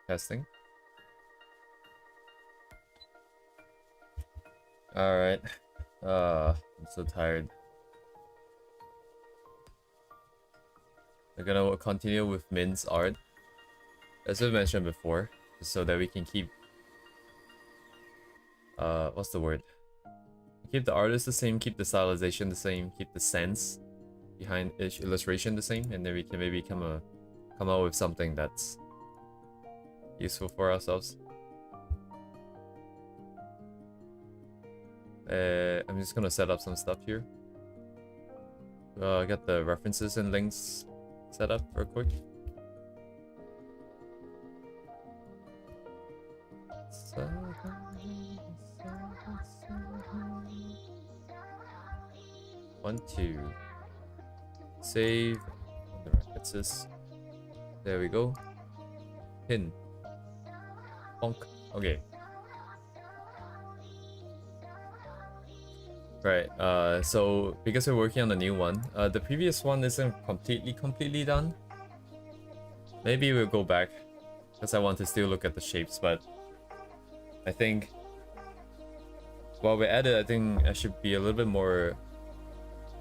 Testing. Alright. I'm so tired. We're gonna continue with Min's art. As I mentioned before, so that we can keep what's the word? Keep the artist the same, keep the stylization the same, keep the sense behind each illustration the same, and then we can maybe come out with something that's useful for ourselves. I'm just gonna set up some stuff here. I got the references and links set up real quick. One, two. Save. The references. There we go. Pin. Bonk. Okay. Right, so because we're working on the new one, the previous one isn't completely done. Maybe we'll go back, because I want to still look at the shapes, but I think while we're at it, I think I should be a little bit more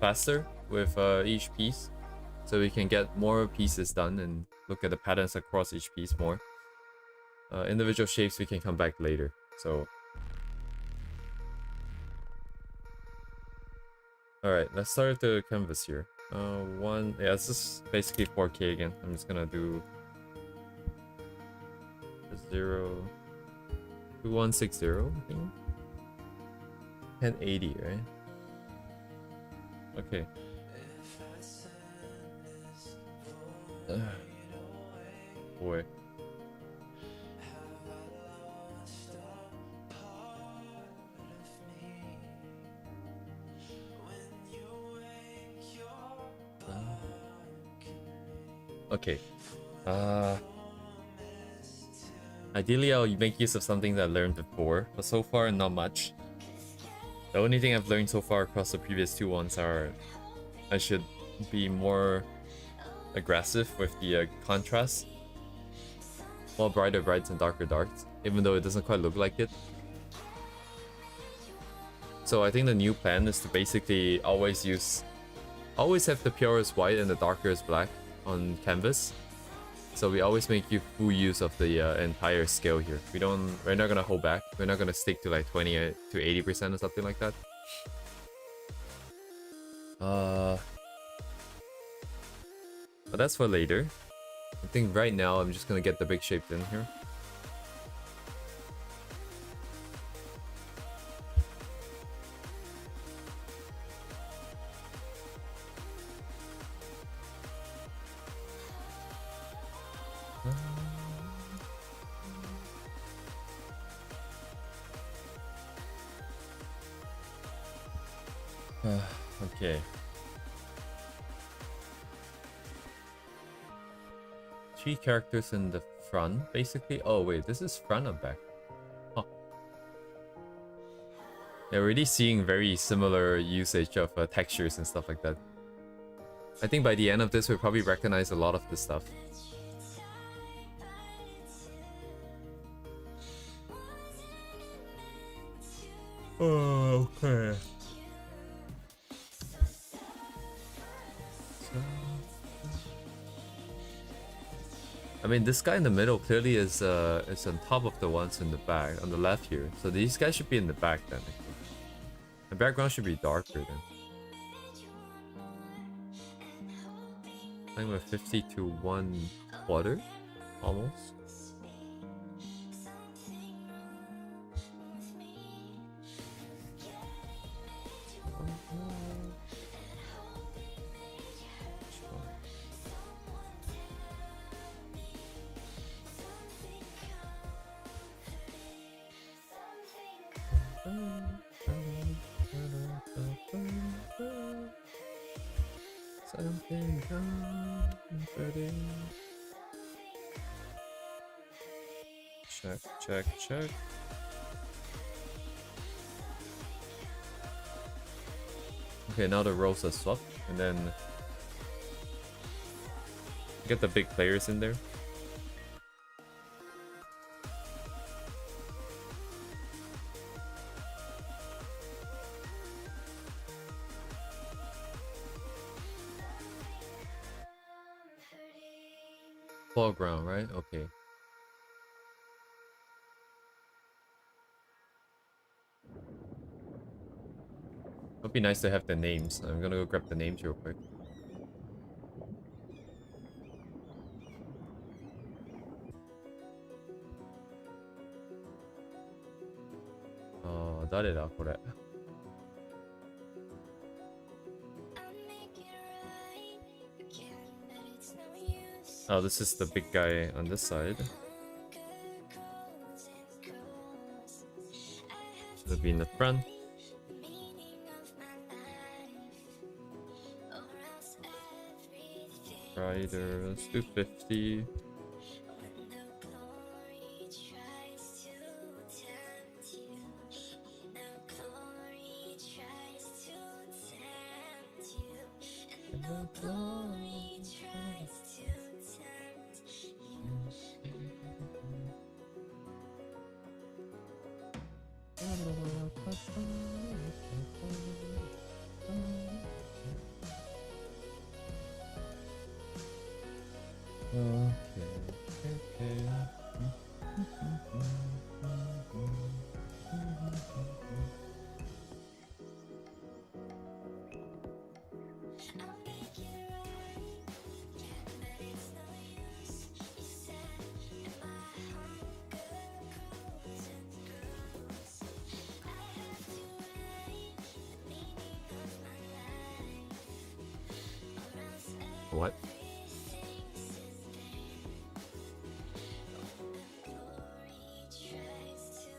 faster with each piece, so we can get more pieces done and look at the patterns across each piece more. Individual shapes we can come back later, so... Alright, let's start with the canvas here. Yeah, this is basically 4K again. I'm just gonna do 2160, I think. 1080, right? Okay. Boy. Okay. Ideally, I'll make use of something that I learned before, but so far, not much. The only thing I've learned so far across the previous two ones are I should be more aggressive with the contrast. More brighter brights and darker darks, even though it doesn't quite look like it. So I think the new plan is to basically always have the purest white and the darkest black on canvas. So we always make full use of the entire scale here. We're not gonna hold back. We're not gonna stick to like 20 to 80% or something like that. But that's for later. I think right now I'm just gonna get the big shapes in here. Okay. Three characters in the front, basically. Oh wait, this is front or back? Huh. Yeah, we're already seeing very similar usage of textures and stuff like that. I think by the end of this, we'll probably recognize a lot of this stuff. Oh, okay. I mean, this guy in the middle clearly is on top of the ones in the back, on the left here. So these guys should be in the back then. The background should be darker then. I'm at 50 to 1/4, almost. Something comforting. Check. Okay, now the roles are swapped, and then get the big players in there. Foreground, right? Okay. It'd be nice to have the names. I'm gonna go grab the names real quick. Oh, 誰だこれ。Oh, this is the big guy on this side. It'll be in the front. Rider, let's do 50. What?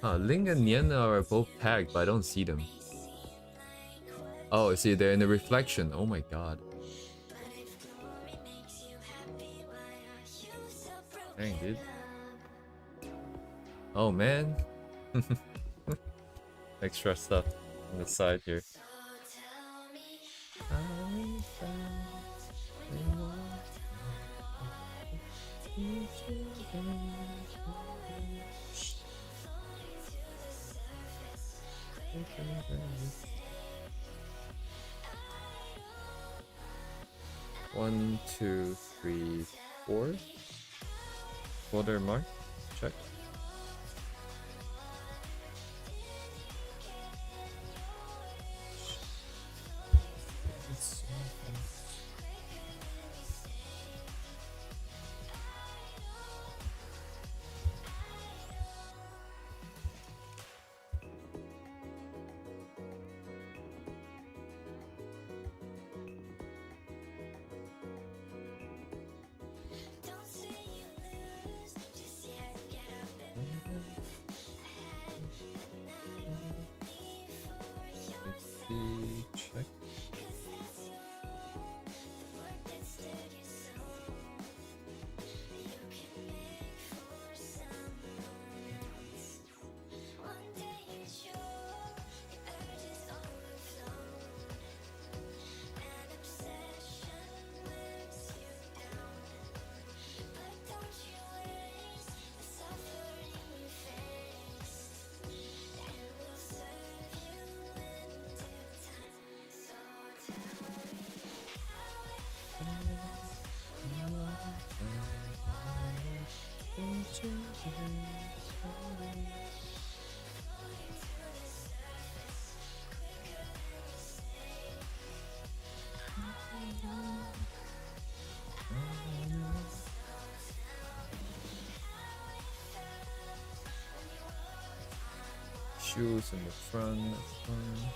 Ling and Nian are both tagged, but I don't see them. Oh, see, they're in the reflection. Oh my god. Dang, dude. Oh man. Extra stuff on the side here. One, two, three, four. Quarter mark. Check. Check. Shoes in the front, that's fine.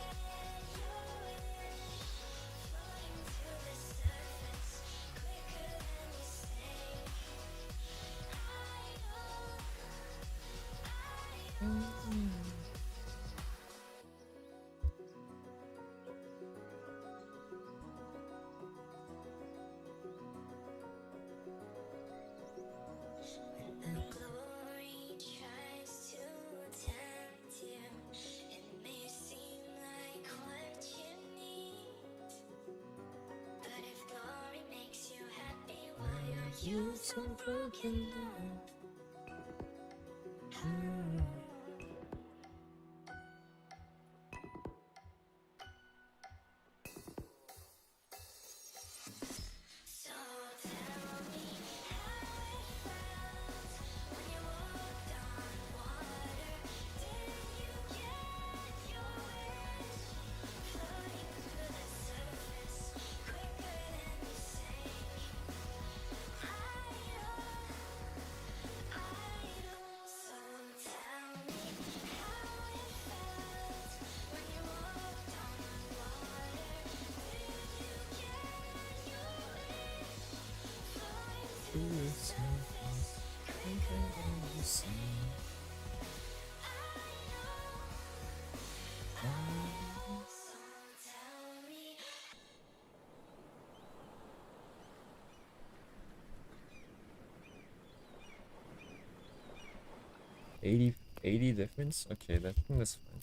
80 difference? Okay, that's fine.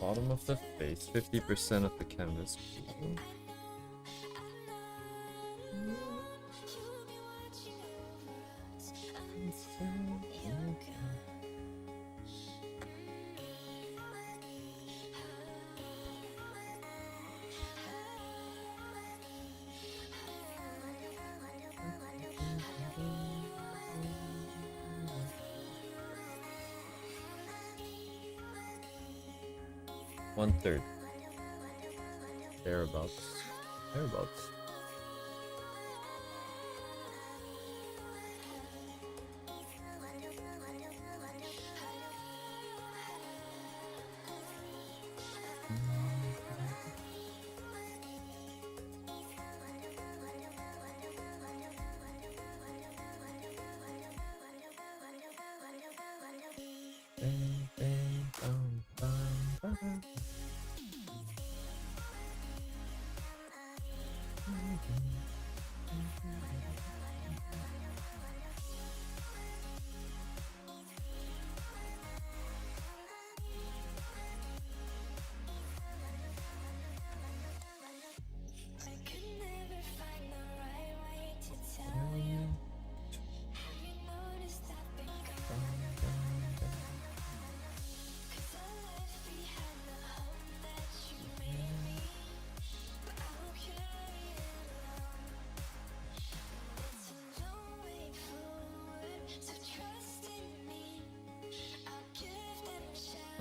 Bottom of the face, 50% of the canvas. One third. Thereabouts. Thereabouts.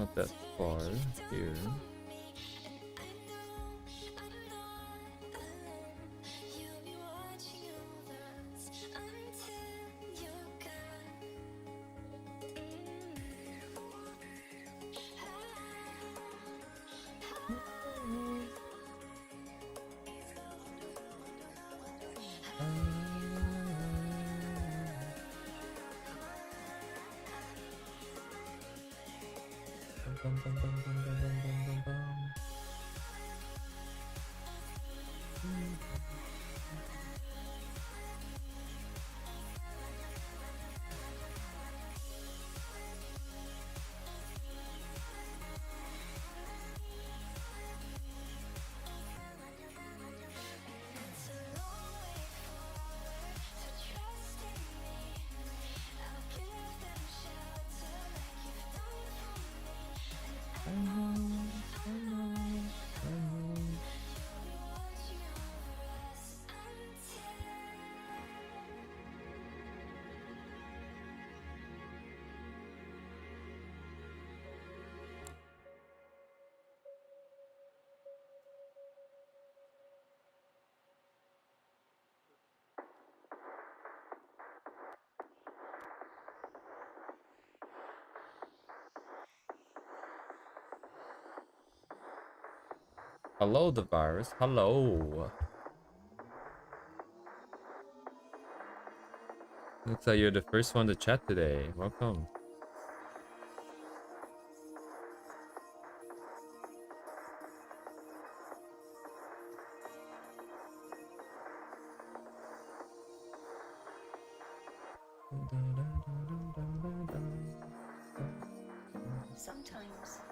Not that far here. Bum, bum, bum, bum, bum, bum, bum, bum. Hello, the virus. Hello. Looks like you're the first one to chat today. Welcome. Sometimes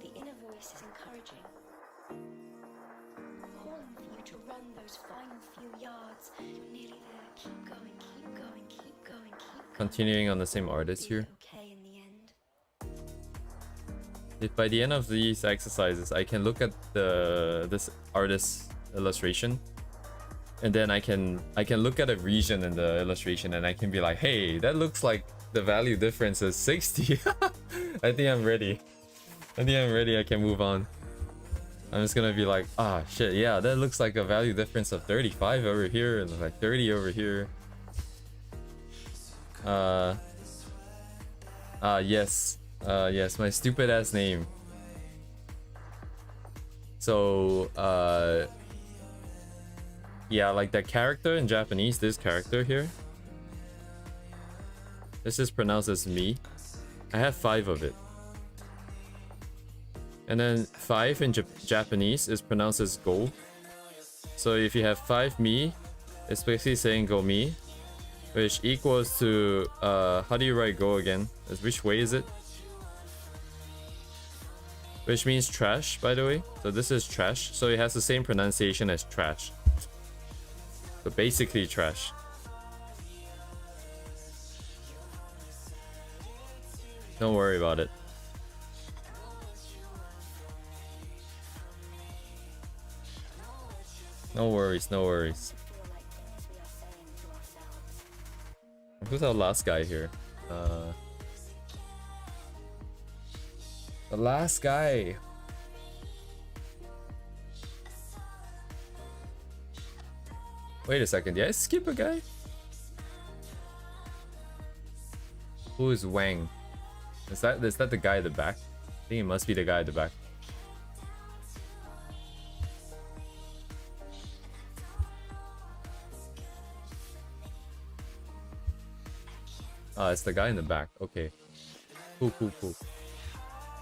the inner voice is encouraging, calling for you to run those final few yards. You're nearly there. Keep going, keep going, keep going, keep going. Continuing on the same artist here. Okay in the end. If by the end of these exercises I can look at this artist's illustration, and then I can look at a region in the illustration and I can be like, hey, that looks like the value difference is 60. I think I'm ready. I can move on. I'm just gonna be like, ah, shit, yeah, that looks like a value difference of 35 over here and like 30 over here. Yes, my stupid ass name. So, yeah, like that character in Japanese, this character here. This is pronounced as me. I have 5 of it. And then 5 in Japanese is pronounced as go. So if you have 5 me, it's basically saying go me, which equals to, how do you write go again? Which way is it? Which means trash, by the way. So this is trash. So it has the same pronunciation as trash. So basically trash. Don't worry about it. No worries, no worries. Who's our last guy here? The last guy. Wait a second, did I skip a guy? Who is Wang? Is that the guy at the back? I think it must be the guy at the back. It's the guy in the back. Okay. Cool.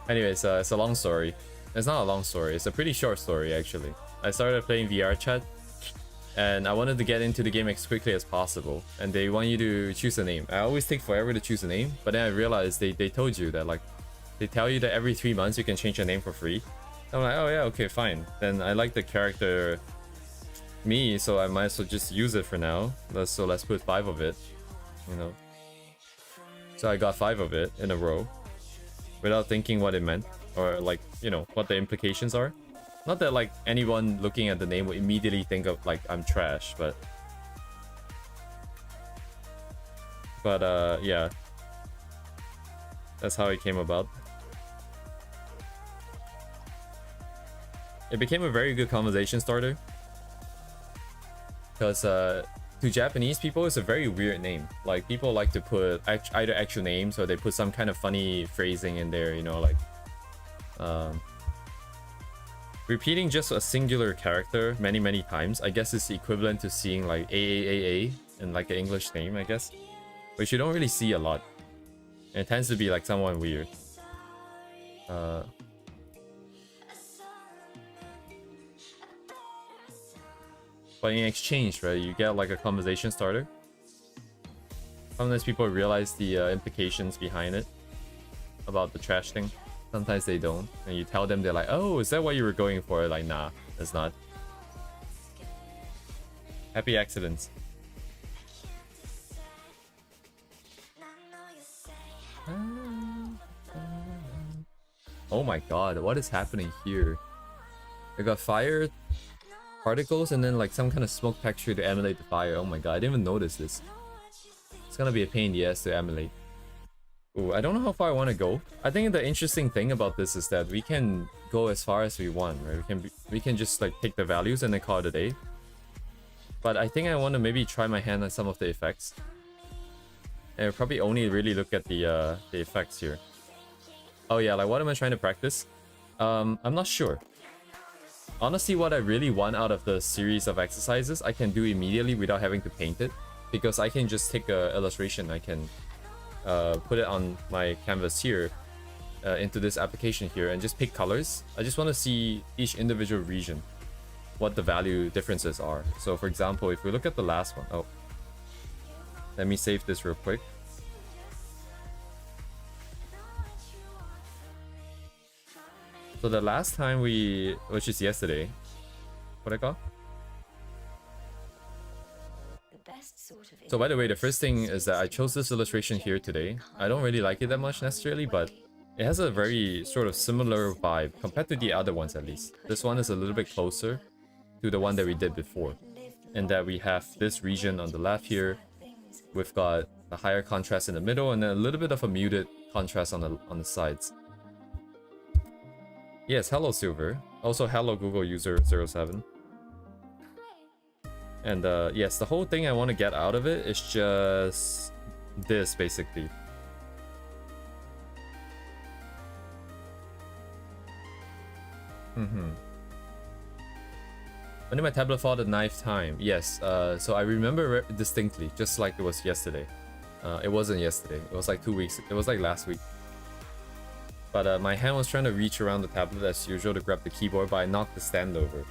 Anyways, it's a long story. It's not a long story. It's a pretty short story, actually. I started playing VR chat, and I wanted to get into the game as quickly as possible. And they want you to choose a name. I always take forever to choose a name, but then I realized they told you that, like, they tell you that every 3 months you can change your name for free. I'm like, oh yeah, okay, fine. Then I like the character me, so I might as well just use it for now. Let's put 5 of it, you know. So I got 5 of it in a row without thinking what it meant, or like, you know, what the implications are. Not that like anyone looking at the name would immediately think of like I'm trash, but yeah, that's how it came about. It became a very good conversation starter because to Japanese people, it's a very weird name. Like, people like to put either actual names or they put some kind of funny phrasing in there, you know, like repeating just a singular character many times, I guess is equivalent to seeing like AAAA in like an English name, I guess, which you don't really see a lot. And it tends to be like somewhat weird. But in exchange, right, you get like a conversation starter. Sometimes people realize the implications behind it about the trash thing. Sometimes they don't, and you tell them, they're like, oh, is that what you were going for? Like, nah, it's not. Happy accidents. Oh my god, what is happening here? I got fire particles and then like some kind of smoke texture to emulate the fire. Oh my god, I didn't even notice this. It's gonna be a pain in the ass to emulate. Ooh, I don't know how far I want to go. I think the interesting thing about this is that we can go as far as we want, right? We can just like take the values and then call it a day. But I think I want to maybe try my hand on some of the effects. And I'll probably only really look at the effects here. Oh yeah, like what am I trying to practice? I'm not sure. Honestly, what I really want out of the series of exercises, I can do immediately without having to paint it. Because I can just take an illustration, I can put it on my canvas here, into this application here, and just pick colors. I just want to see each individual region, what the value differences are. So for example, if we look at the last one, oh, Let me save this real quick. So the last time which is yesterday, what I got? So by the way, the first thing is that I chose this illustration here today. I don't really like it that much necessarily, but it has a very sort of similar vibe compared to the other ones at least. This one is a little bit closer to the one that we did before. And that we have this region on the left here. We've got a higher contrast in the middle and then a little bit of a muted contrast on the sides. Yes, hello Silver. Also hello Google user 07. And yes, the whole thing I want to get out of it is just this basically. When did my tablet fall at knife time? Yes, so I remember distinctly, just like it was yesterday. It wasn't yesterday, it was like 2 weeks, it was like last week. But my hand was trying to reach around the tablet as usual to grab the keyboard, but I knocked the stand over.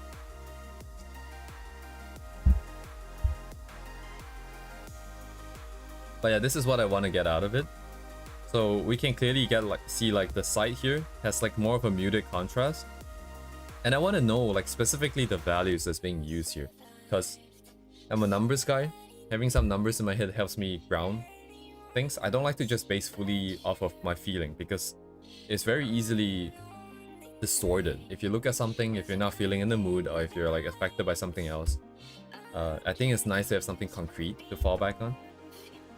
But yeah, this is what I want to get out of it. So we can clearly see the side here has like more of a muted contrast. And I want to know like specifically the values that's being used here. Because I'm a numbers guy. Having some numbers in my head helps me ground things. I don't like to just base fully off of my feeling because it's very easily distorted. If you look at something, if you're not feeling in the mood or if you're like affected by something else, I think it's nice to have something concrete to fall back on.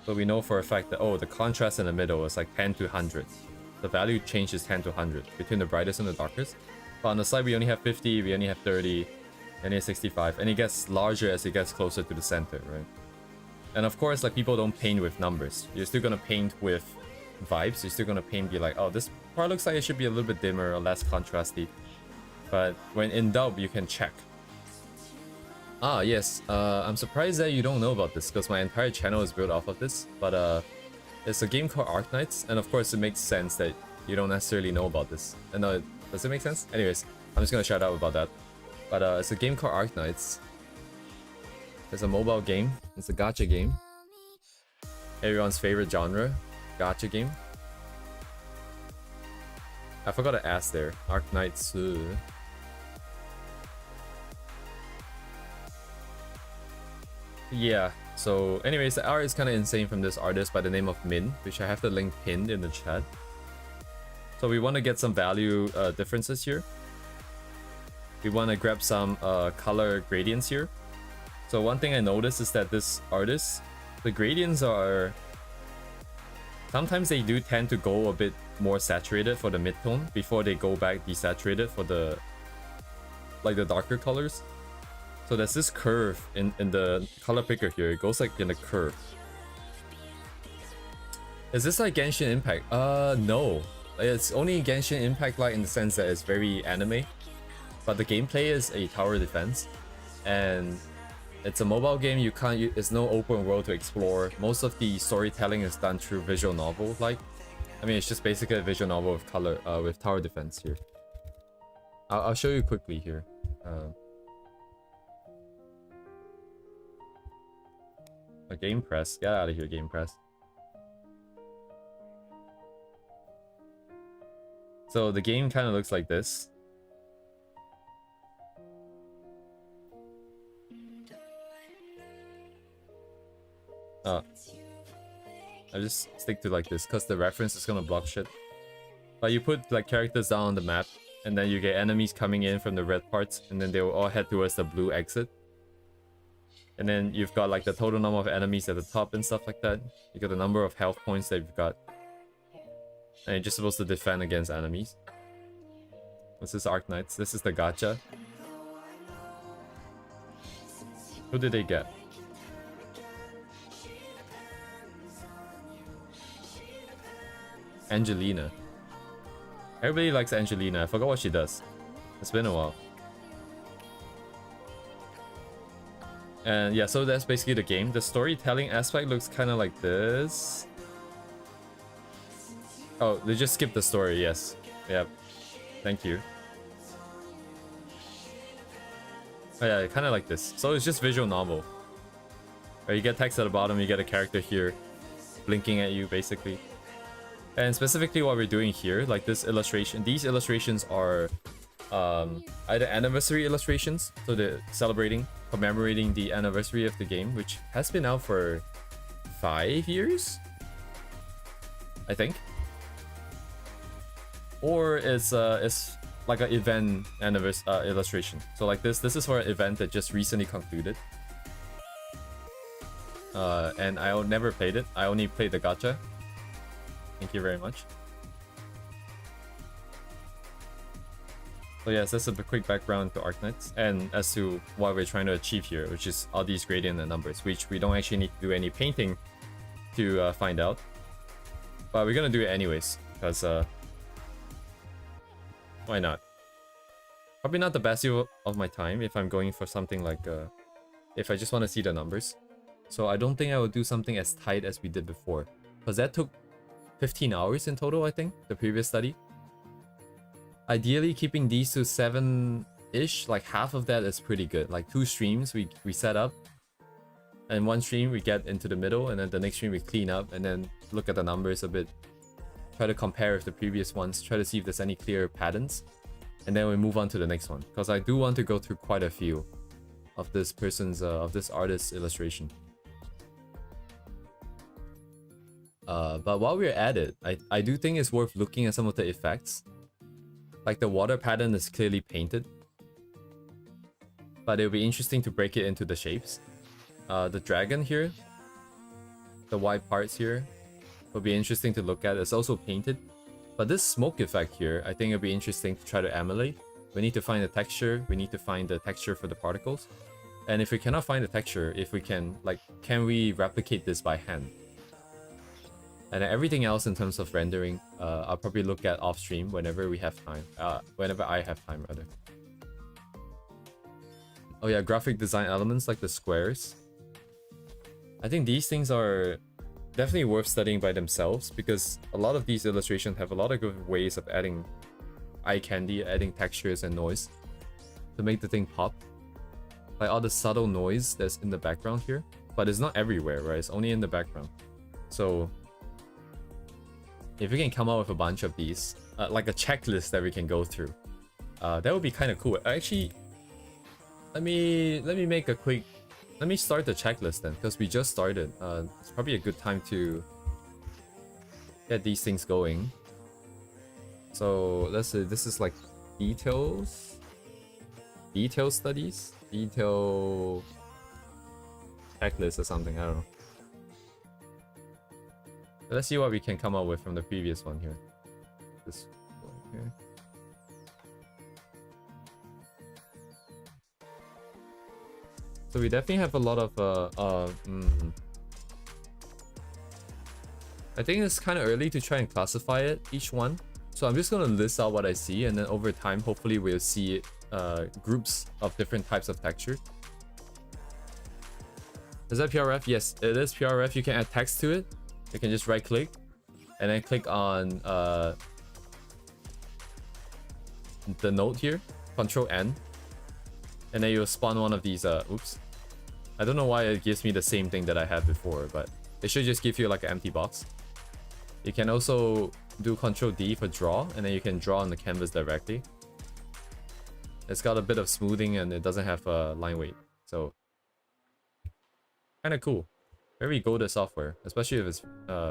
So we know for a fact that, oh, the contrast in the middle is like 10 to 100. The value changes 10 to 100 between the brightest and the darkest. But on the side, we only have 50, we only have 30, and it's 65. And it gets larger as it gets closer to the center, right? And of course, like people don't paint with numbers. You're still gonna paint with vibes. You're still gonna paint, be like, oh, this part looks like it should be a little bit dimmer or less contrasty. But when in doubt, you can check. Ah, yes. I'm surprised that you don't know about this because my entire channel is built off of this. But it's a game called Arknights, and of course it makes sense that you don't necessarily know about this. And does it make sense? Anyways, I'm just gonna shout out about that. But it's a game called Arknights. It's a mobile game. It's a gacha game. Everyone's favorite genre, gacha game. I forgot to ask there. Arknights. Yeah, so anyways, the art is kind of insane from this artist by the name of Min, which I have the link pinned in the chat. So we want to get some value differences here. We want to grab some color gradients here. So one thing I noticed is that this artist, the gradients are... Sometimes they do tend to go a bit more saturated for the mid-tone before they go back desaturated for the... like the darker colors. So there's this curve in the color picker here. It goes like in a curve. Is this like Genshin Impact? No. It's only Genshin Impact like in the sense that it's very anime. But the gameplay is a tower defense. And it's a mobile game. It's no open world to explore. Most of the storytelling is done through visual novel like. I mean, it's just basically a visual novel with color, with tower defense here. I'll show you quickly here. A game press. Get out of here, game press. So the game kind of looks like this. I just stick to like this because the reference is gonna block shit. But you put like characters down on the map and then you get enemies coming in from the red parts and then they will all head towards the blue exit. And then you've got like the total number of enemies at the top and stuff like that. You got the number of health points that you've got. And you're just supposed to defend against enemies. This is Arknights. This is the gacha. Who did they get? Angelina. Everybody likes Angelina. I forgot what she does. It's been a while. And yeah, so that's basically the game. The storytelling aspect looks kind of like this. Oh, they just skipped the story, yes. Yep. Thank you. Oh yeah, kind of like this. So it's just visual novel. Or you get text at the bottom, you get a character here blinking at you basically. And specifically what we're doing here, like this illustration, these illustrations are either anniversary illustrations, so they're celebrating, commemorating the anniversary of the game, which has been out for 5 years, I think. Or it's like an event anniversary illustration. So like this is for an event that just recently concluded. And I never played it. I only played the gacha. Thank you very much. So yes, that's a quick background to Arknights and as to what we're trying to achieve here, which is all these gradient and numbers, which we don't actually need to do any painting to find out. But we're gonna do it anyways, because why not? Probably not the best use of my time if I'm going for something like if I just want to see the numbers. So I don't think I will do something as tight as we did before, because that took 15 hours in total, I think, the previous study. Ideally, keeping these to 7-ish, like half of that is pretty good. Like 2 streams we set up, and 1 stream we get into the middle, and then the next stream we clean up, and then look at the numbers a bit. Try to compare with the previous ones, try to see if there's any clear patterns, and then we move on to the next one. Because I do want to go through quite a few of this person's, of this artist's illustration. But while we're at it, I do think it's worth looking at some of the effects. Like the water pattern is clearly painted, but it'll be interesting to break it into the shapes. The dragon here, the white parts here, will be interesting to look at. It's also painted, but this smoke effect here, I think it'll be interesting to try to emulate. We need to find the texture. We need to find the texture for the particles, and if we cannot find the texture, if we can, like, can we replicate this by hand? And then everything else in terms of rendering, I'll probably look at off stream whenever we have time. Whenever I have time, rather. Oh yeah, graphic design elements like the squares. I think these things are definitely worth studying by themselves, because a lot of these illustrations have a lot of good ways of adding eye candy, adding textures and noise to make the thing pop. Like all the subtle noise that's in the background here, but it's not everywhere, right? It's only in the background. So if we can come up with a bunch of these, like a checklist that we can go through, that would be kind of cool. Actually, let me make a quick. Let me start the checklist then, because we just started. It's probably a good time to get these things going. So let's say this is like detail studies, detail checklist or something. I don't know. Let's see what we can come up with from the previous one here. This one here. So we definitely have a lot of I think it's kind of early to try and classify it, each one. So I'm just going to list out what I see, and then over time, hopefully we'll see groups of different types of texture. Is that PRF? Yes, it is PRF. You can add text to it. You can just right click and then click on the node here, Control N, and then you'll spawn one of these. Oops, I don't know why it gives me the same thing that I had before, but it should just give you like an empty box. You can also do Control D for draw, and then you can draw on the canvas directly. It's got a bit of smoothing and it doesn't have a line weight, so kind of cool. Very good software, especially if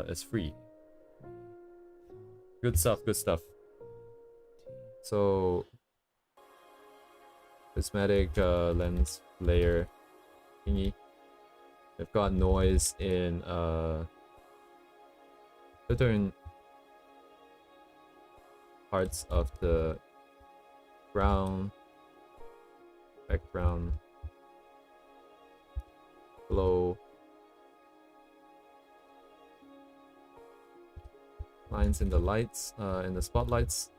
it's free. Good stuff, good stuff. So prismatic lens layer thingy. We've got noise in certain parts of the ground, background, glow, lines in the lights, in the spotlights.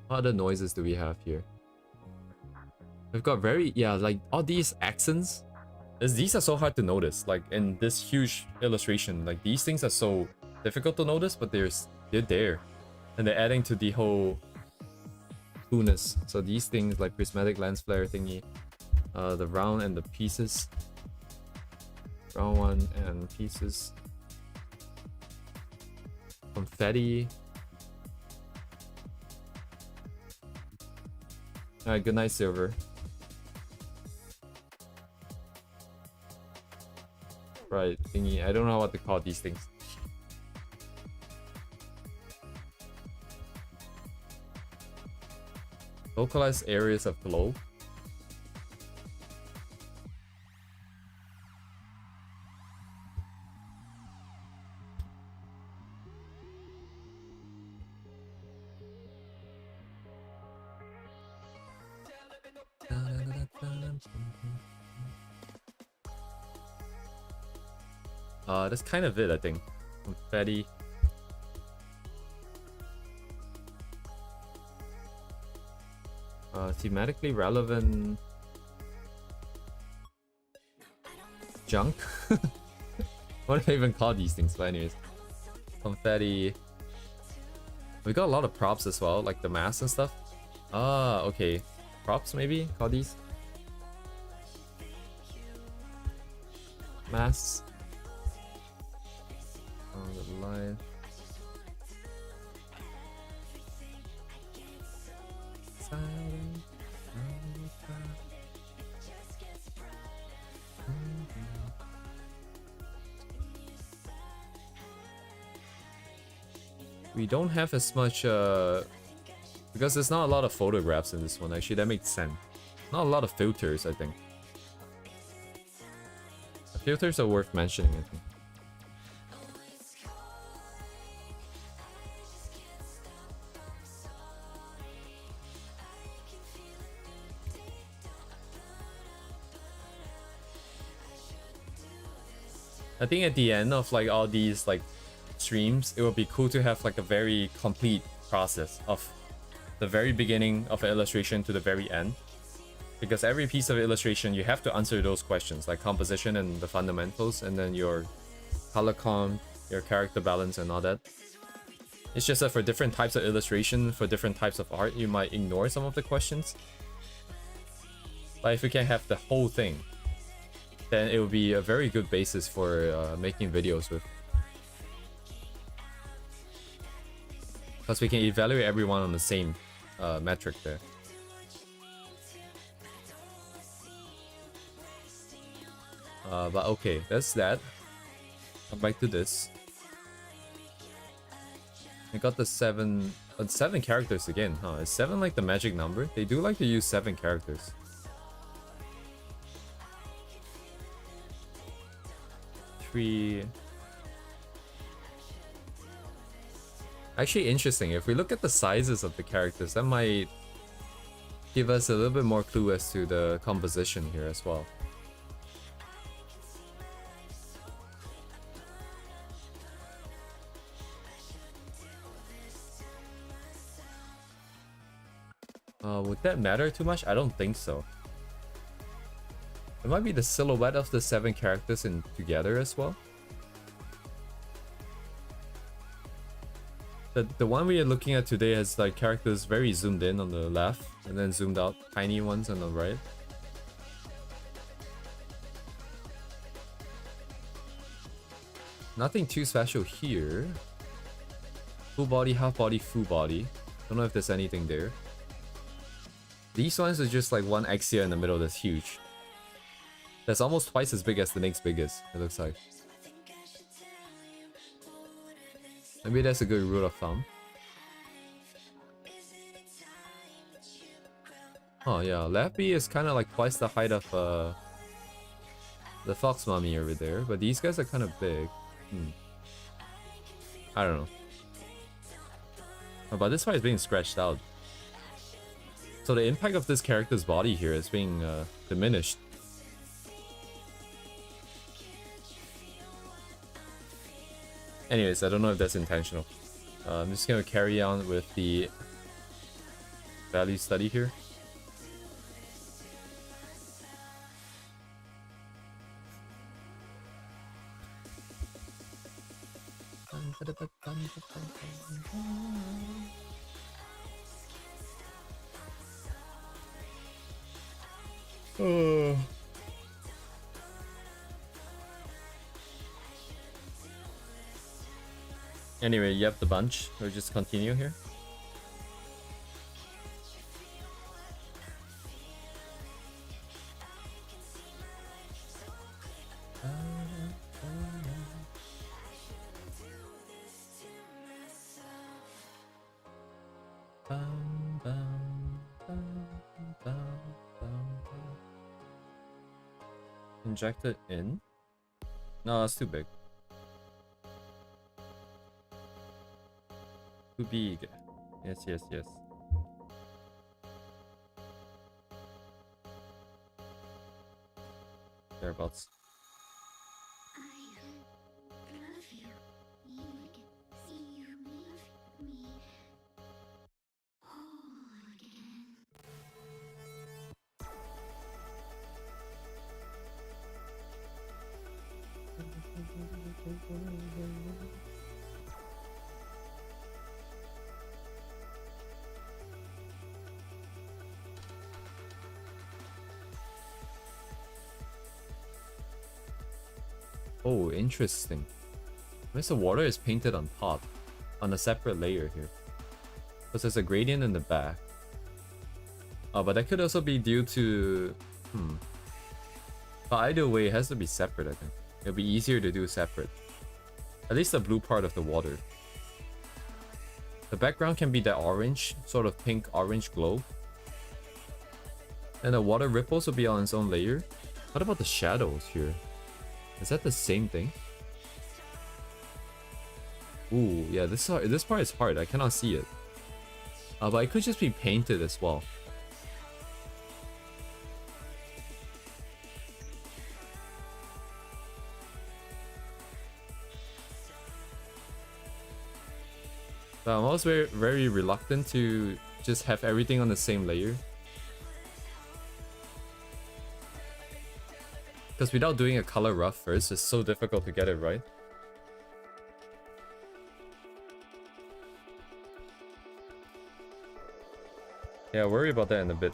What other noises do we have here? We've got very, yeah, like all these accents. These are so hard to notice. Like in this huge illustration, like these things are so difficult to notice, but they're there, and they're adding to the whole coolness. So these things like prismatic lens flare thingy, the round and the pieces. Round one and pieces. Confetti. Alright, good night, Silver. Right, thingy. I don't know what to call these things. Localized areas of globe. That's kind of it, I think. Confetti. Thematically relevant junk. What do I even call these things? But anyways, confetti. We got a lot of props as well, like the masks and stuff. Ah, okay. Props maybe call these masks. On the line. We don't have as much because there's not a lot of photographs in this one. Actually, that makes sense. Not a lot of filters, I think. The filters are worth mentioning, I think. I think at the end of like all these like streams, it would be cool to have like a very complete process of the very beginning of an illustration to the very end, because every piece of illustration you have to answer those questions like composition and the fundamentals, and then your color comp, your character balance and all that. It's just that for different types of illustration, for different types of art, you might ignore some of the questions. But if you can have the whole thing, then it would be a very good basis for making videos with. Because we can evaluate everyone on the same metric there. But okay, that's that. Come back to this. I got the seven characters again, huh? Is 7 like the magic number? They do like to use 7 characters. Actually interesting, if we look at the sizes of the characters, that might give us a little bit more clue as to the composition here as well. Would that matter too much? I don't think so. It might be the silhouette of the 7 characters in together as well. The one we are looking at today has like characters very zoomed in on the left and then zoomed out tiny ones on the right. Nothing too special here. Full body, half body, full body. Don't know if there's anything there. These ones are just like one Xia in the middle that's huge. That's almost twice as big as the next biggest, it looks like. Maybe that's a good rule of thumb. Oh yeah, Lappy is kind of like twice the height of the fox mummy over there, but these guys are kind of big. I don't know. Oh, but this part is being scratched out. So the impact of this character's body here is being diminished. Anyways, I don't know if that's intentional. I'm just gonna carry on with the value study here. Anyway, you have the bunch. We'll just continue here. Inject it in? No, that's too big. Too big. Yes, yes, yes. Thereabouts. Oh, interesting. Where's the water is painted on top, on a separate layer here. Because there's a gradient in the back. Oh, but that could also be due to... But either way, it has to be separate, I think. It'll be easier to do separate. At least the blue part of the water. The background can be that orange, sort of pink-orange glow. And the water ripples will be on its own layer. What about the shadows here? Is that the same thing? Ooh, yeah, this part is hard. I cannot see it. But it could just be painted as well. But I'm also very, very reluctant to just have everything on the same layer. Because without doing a color rough first, it's so difficult to get it right. Yeah, I'll worry about that in a bit.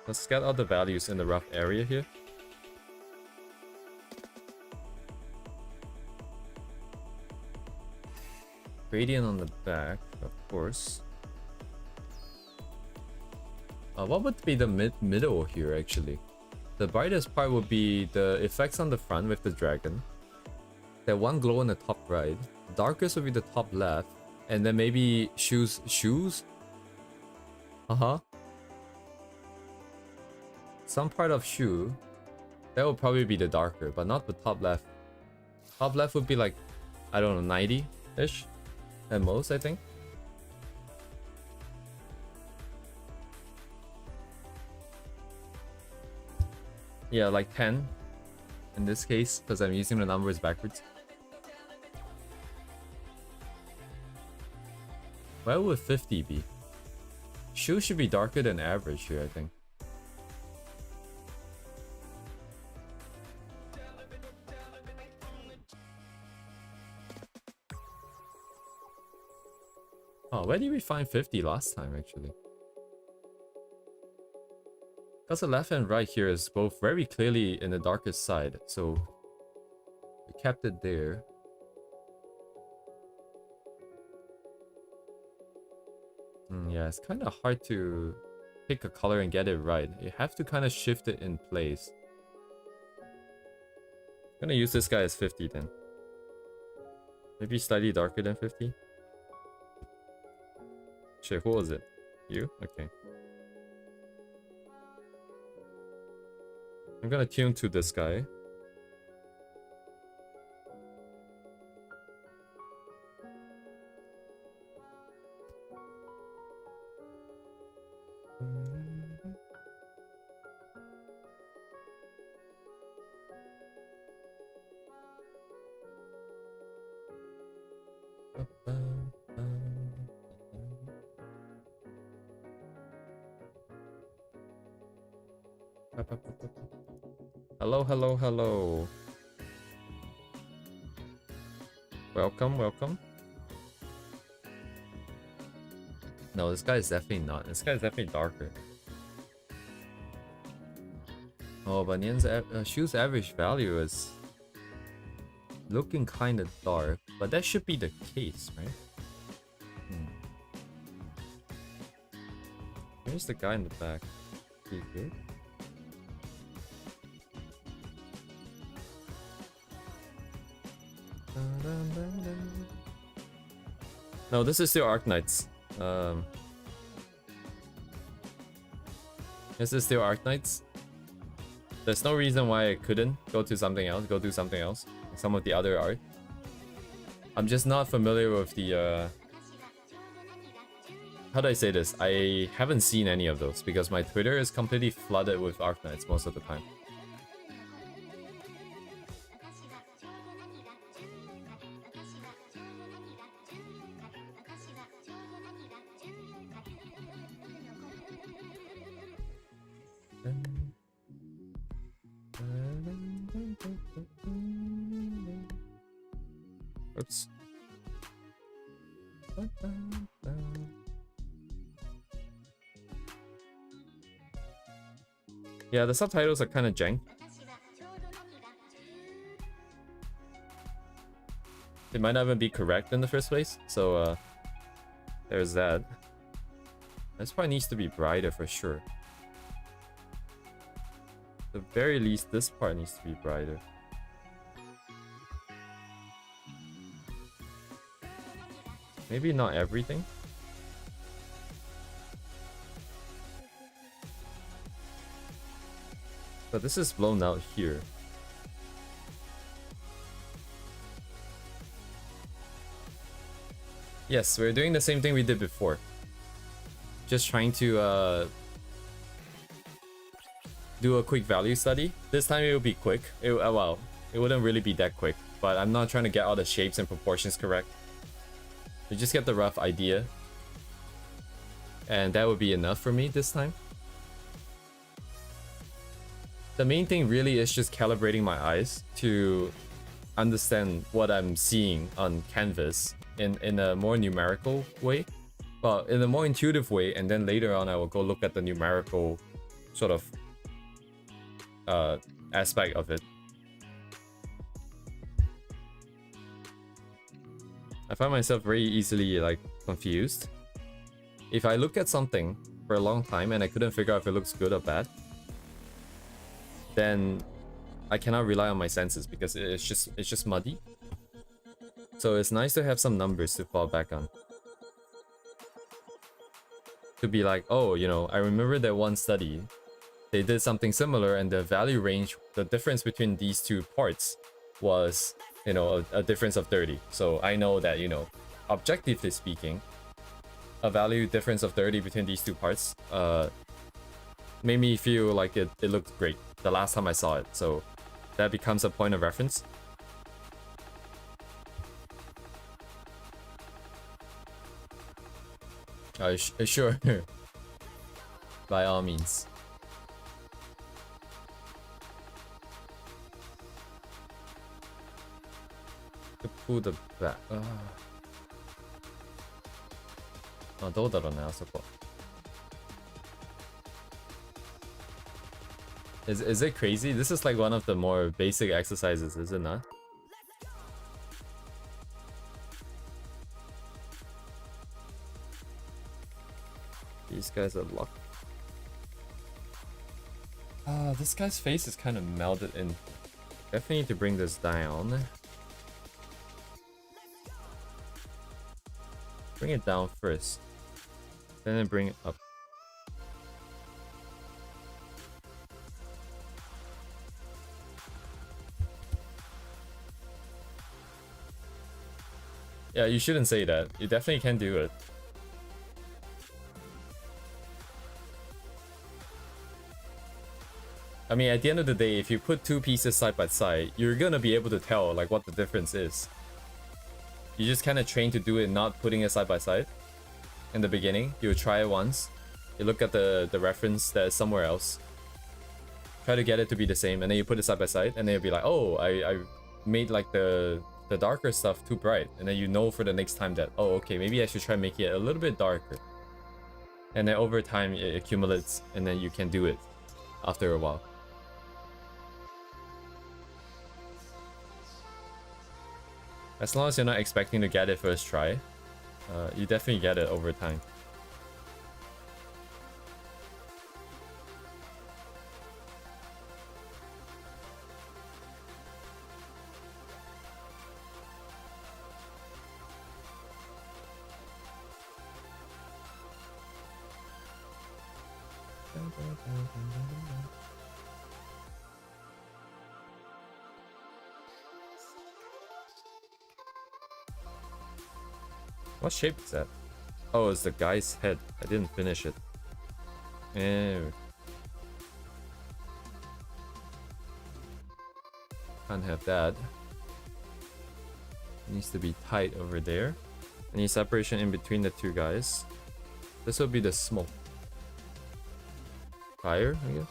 Let's get out the values in the rough area here. Gradient on the back, of course. What would be the middle here, actually? The brightest part would be the effects on the front with the dragon. That one glow on the top right. Darkest would be the top left. And then maybe shoes? Uh-huh. Some part of shoe. That would probably be the darker, but not the top left. Top left would be like, I don't know, 90-ish? At most, I think. Yeah, like 10 in this case, because I'm using the numbers backwards. Where would 50 be? Shoe should be darker than average here, I think. Oh, where did we find 50 last time, actually? Because the left and right here is both very clearly in the darkest side, so we kept it there. Yeah, it's kind of hard to pick a color and get it right. You have to kind of shift it in place. I'm gonna use this guy as 50 then. Maybe slightly darker than 50. Shit, who was it? You? Okay. I'm gonna tune to this guy. Hello, hello, hello. Welcome, welcome. No, this guy is definitely not. This guy is definitely darker. Oh, but Nian's shoe's average value is looking kind of dark, but that should be the case, right? Where's the guy in the back? Is he good? No, this is still Arknights. This is still Arknights. There's no reason why I couldn't go to something else, go do something else. Some of the other art. I'm just not familiar with the how do I say this? I haven't seen any of those because my Twitter is completely flooded with Arknights most of the time. Oops. Yeah, the subtitles are kind of jank. They might not even be correct in the first place, so there's that. This part needs to be brighter for sure. At the very least, this part needs to be brighter. Maybe not everything. But this is blown out here. Yes, we're doing the same thing we did before. Just trying to do a quick value study. This time it will be quick. Well, it wouldn't really be that quick, but I'm not trying to get all the shapes and proportions correct. You just get the rough idea. And that would be enough for me this time. The main thing really is just calibrating my eyes to understand what I'm seeing on canvas in a more numerical way. Well, in a more intuitive way, and then later on I will go look at the numerical sort of aspect of it. I find myself very easily like confused. If I look at something for a long time and I couldn't figure out if it looks good or bad, then I cannot rely on my senses because it's just muddy. So it's nice to have some numbers to fall back on. To be like, oh, you know, I remember that one study, they did something similar and the value range, the difference between these two parts was, you know, a difference of 30. So I know that, you know, objectively speaking, a value difference of 30 between these two parts made me feel like it looked great the last time I saw it. So that becomes a point of reference. Sure. By all means. To pull the back. どうだろうね、あそこ。Is it crazy? This is like one of the more basic exercises, is it not? These guys are locked. This guy's face is kind of melded in. Definitely need to bring this down. Bring it down first. Then bring it up. Yeah, you shouldn't say that. You definitely can do it. I mean, at the end of the day, if you put two pieces side by side, you're gonna be able to tell like what the difference is. You just kind of train to do it not putting it side by side. In the beginning, you try it once. You look at the reference that is somewhere else. Try to get it to be the same, and then you put it side by side, and then you'll be like, oh, I made like the darker stuff too bright, and then you know for the next time that, oh, okay, maybe I should try make it a little bit darker. And then over time it accumulates, and then you can do it after a while. As long as you're not expecting to get it first try, you definitely get it over time. What shape is that? Oh, it's the guy's head. I didn't finish it. Ew. Can't have that. It needs to be tight over there. Any separation in between the two guys. This will be the smoke. Fire, I guess.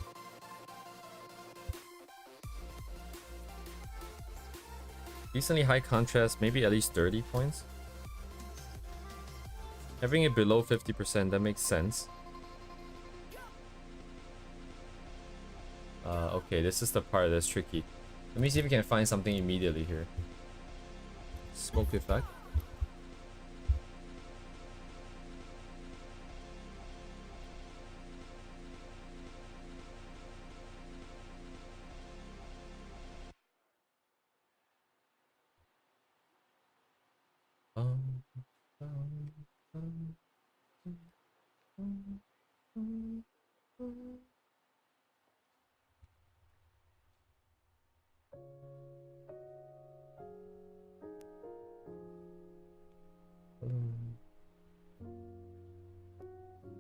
Decently high contrast, maybe at least 30 points. Having it below 50%, that makes sense. Okay, this is the part that's tricky. Let me see if we can find something immediately here. Smoke effect.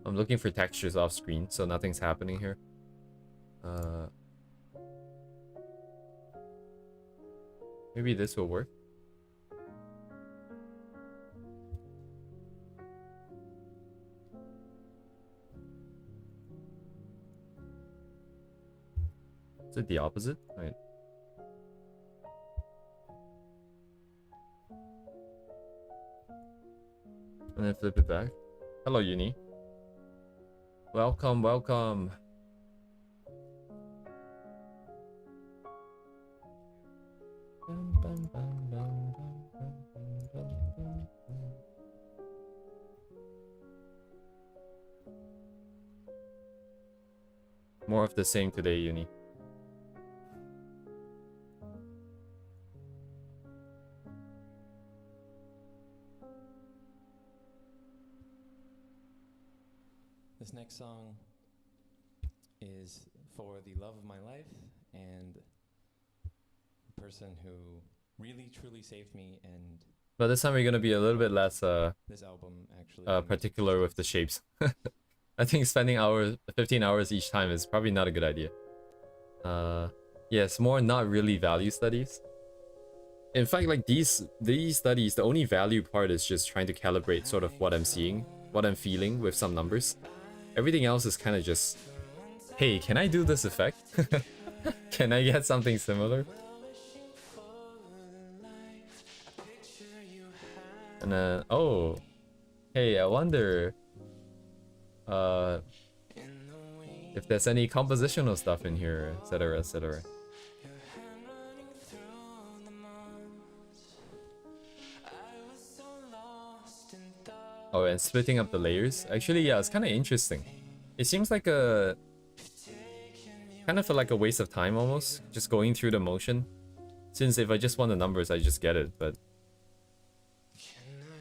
I'm looking for textures off screen, so nothing's happening here. Maybe this will work. Is it the opposite? Right. And then flip it back. Hello, Uni. Welcome, welcome. More of the same today, Uni. This next song is for the love of my life and the person who really truly saved me, and but this time we're gonna be a little bit less this album actually particular with the shapes. I think spending 15 hours each time is probably not a good idea. Yes, more not really value studies. In fact, like these studies, the only value part is just trying to calibrate sort of what I'm seeing, what I'm feeling with some numbers. Everything else is kind of just, hey, can I do this effect? Can I get something similar? And then, oh, hey, I wonder if there's any compositional stuff in here, etc, etc. Oh, and splitting up the layers. Actually, yeah, it's kind of interesting. It seems like a kind of like a waste of time almost, just going through the motion. Since if I just want the numbers, I just get it, but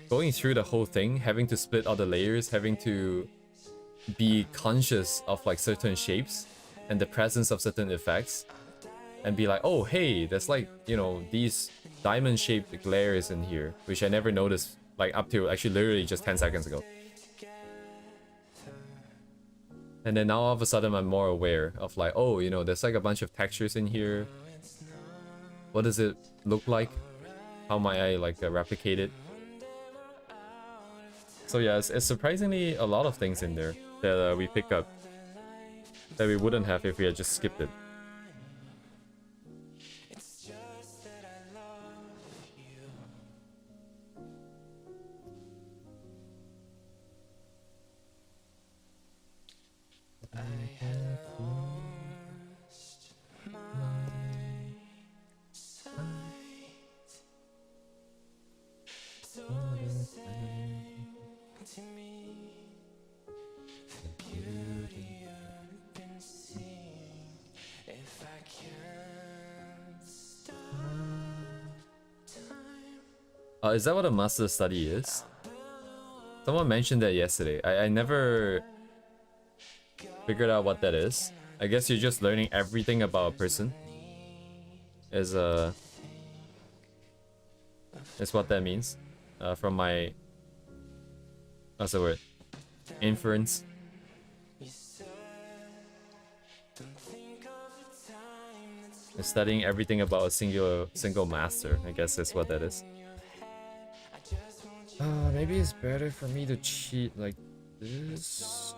going through the whole thing, having to split all the layers, having to be conscious of like certain shapes and the presence of certain effects, and be like, oh hey, there's like, you know, these diamond shaped glares in here, which I never noticed like up to actually literally just 10 seconds ago. And then now all of a sudden I'm more aware of like, oh, you know, there's like a bunch of textures in here. What does it look like? How might I like replicate it? So yeah, it's surprisingly a lot of things in there that we pick up that we wouldn't have if we had just skipped it. to me the beauty you've been seeing. If I can't stop time, Is that what a master study is? Someone mentioned that yesterday. I never figured out what that is. I guess you're just learning everything about a person. Is what that means. From my, what's the word? Inference. Studying everything about a single master. I guess that's what that is. Maybe it's better for me to cheat like this.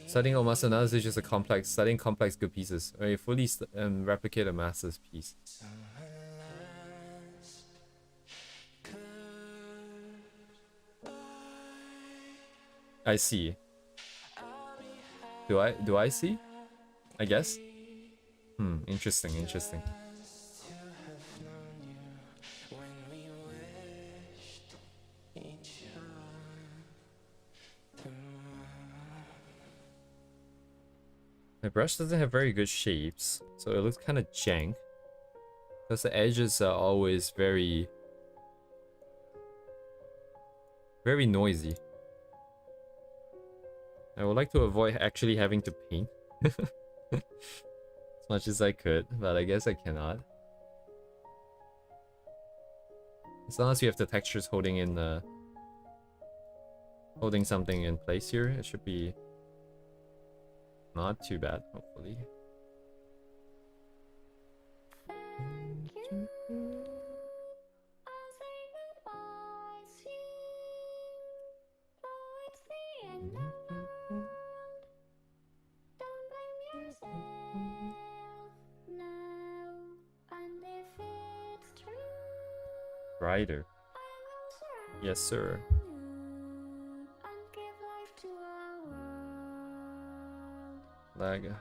Studying a master analysis is just a complex, studying complex good pieces. Or you fully replicate a master's piece. I see. Do I see? I guess. Interesting, interesting. My brush doesn't have very good shapes, so it looks kind of jank. Because the edges are always very noisy. I would like to avoid actually having to paint. As much as I could, but I guess I cannot. As long as you have the textures holding something in place here, it should be not too bad, hopefully. Brighter. Yes, sir. Lag.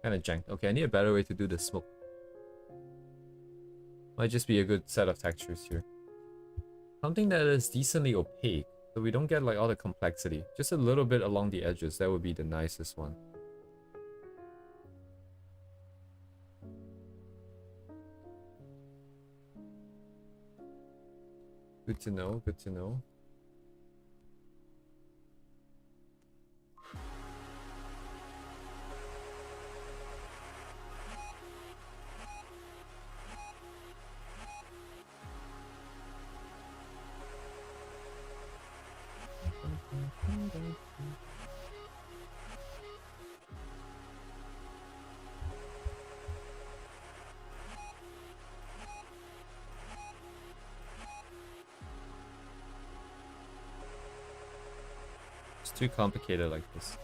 Kinda jank. Okay, I need a better way to do the smoke. Might just be a good set of textures here. Something that is decently opaque, so we don't get like all the complexity. Just a little bit along the edges, that would be the nicest one. Good to know, good to know. It's too complicated like this.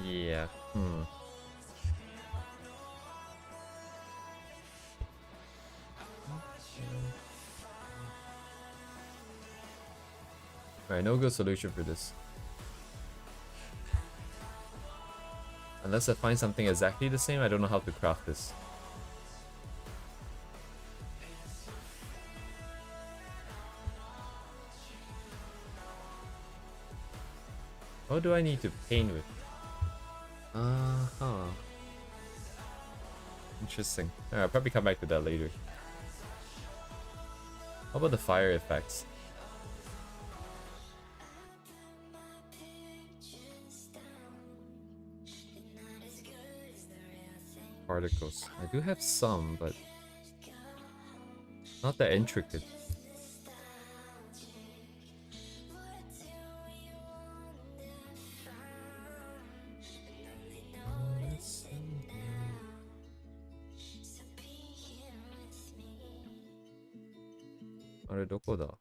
Yeah. Alright, no good solution for this. Unless I find something exactly the same, I don't know how to craft this. What do I need to paint with? Uh-huh. Interesting. Alright, I'll probably come back to that later. How about the fire effects? Particles. I do have some, but not that intricate. Are, どこだ?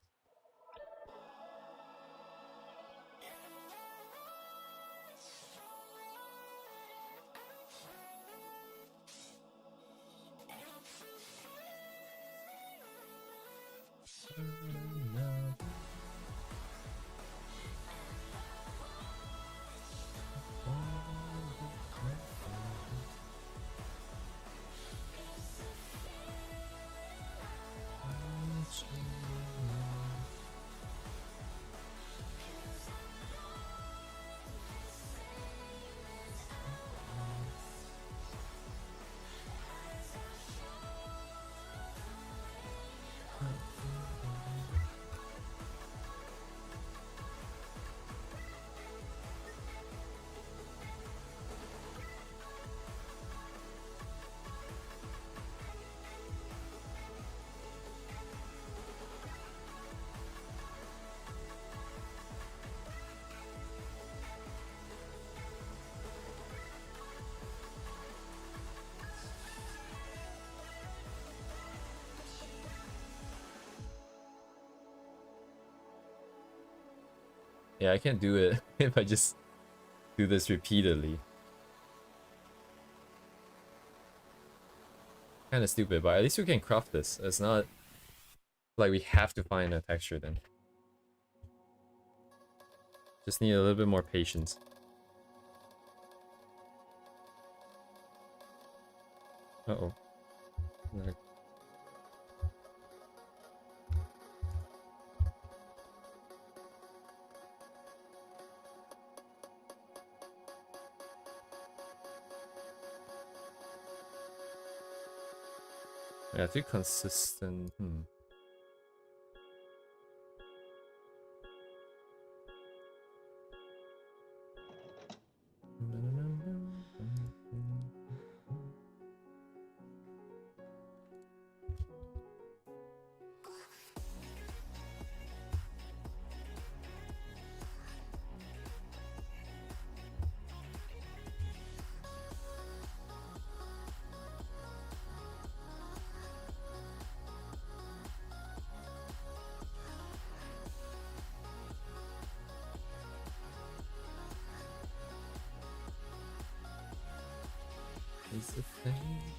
Yeah, I can't do it if I just do this repeatedly. Kind of stupid, but at least we can craft this. It's not like we have to find a texture then. Just need a little bit more patience. Uh-oh. Like, yeah, too consistent. is the thing.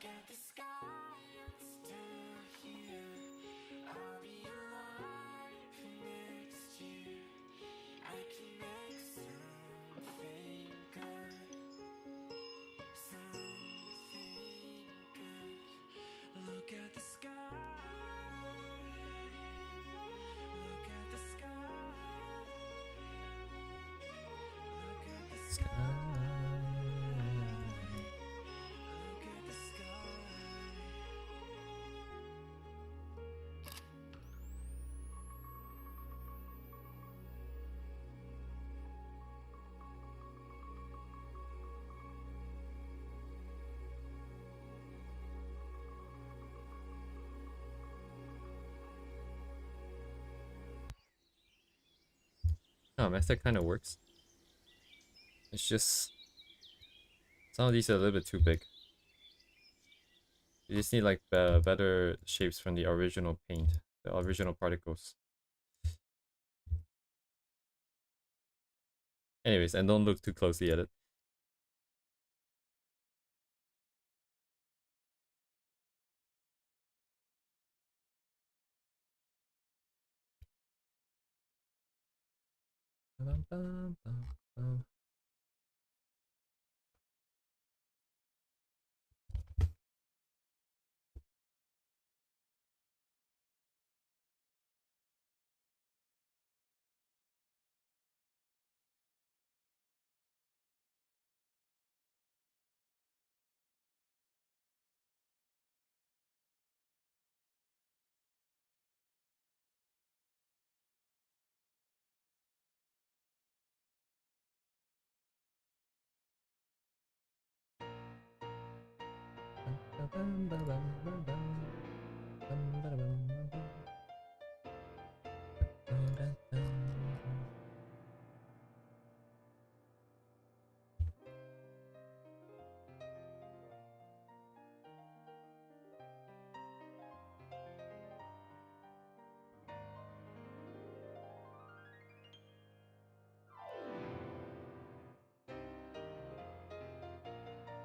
Look at the sky, I'm still here. I'll be alive next year. I can make something good. Something good. Look at the sky. Look at the sky. Look at the sky. Look at the sky. Oh, method kind of works. It's just some of these are a little bit too big. You just need like better shapes from the original paint, the original particles. Anyways, and don't look too closely at it. Bum, bum, bum, bum. Bum, bum, bum, bum, bum. Bum, ba, da, bum, bum, bum. Dun, dun, dun.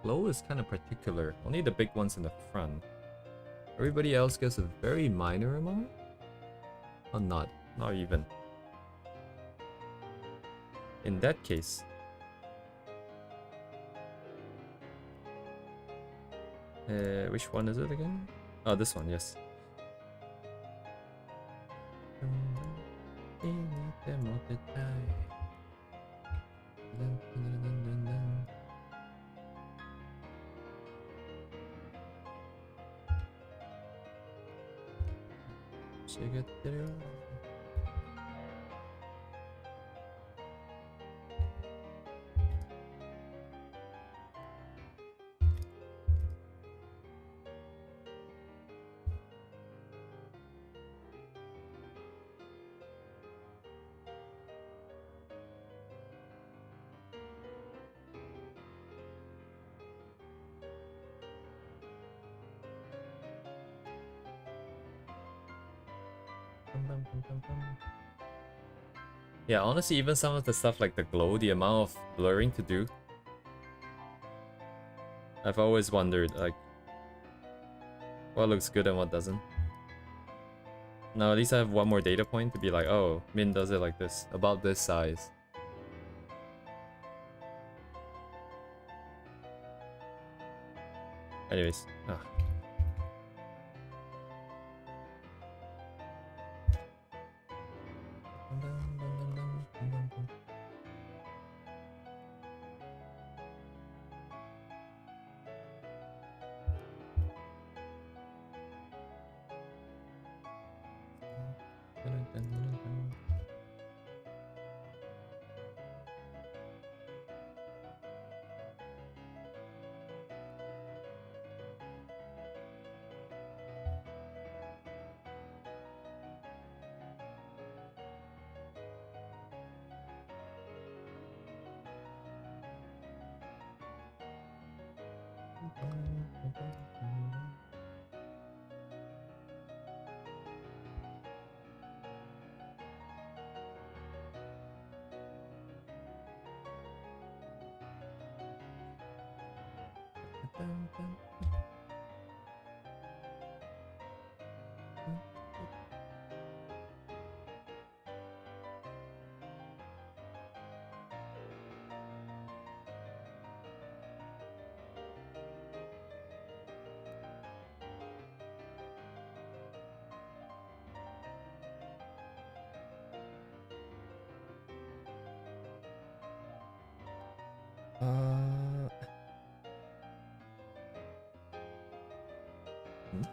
Glow is kind of particular. Only the big ones in the front. Everybody else gets a very minor amount? Or not. Not even. In that case. Which one is it again? Oh, this one, yes. Yeah, honestly, even some of the stuff like the glow, the amount of blurring to do, I've always wondered, like, what looks good and what doesn't. Now at least I have one more data point to be like, oh, Min does it like this, about this size. Anyways,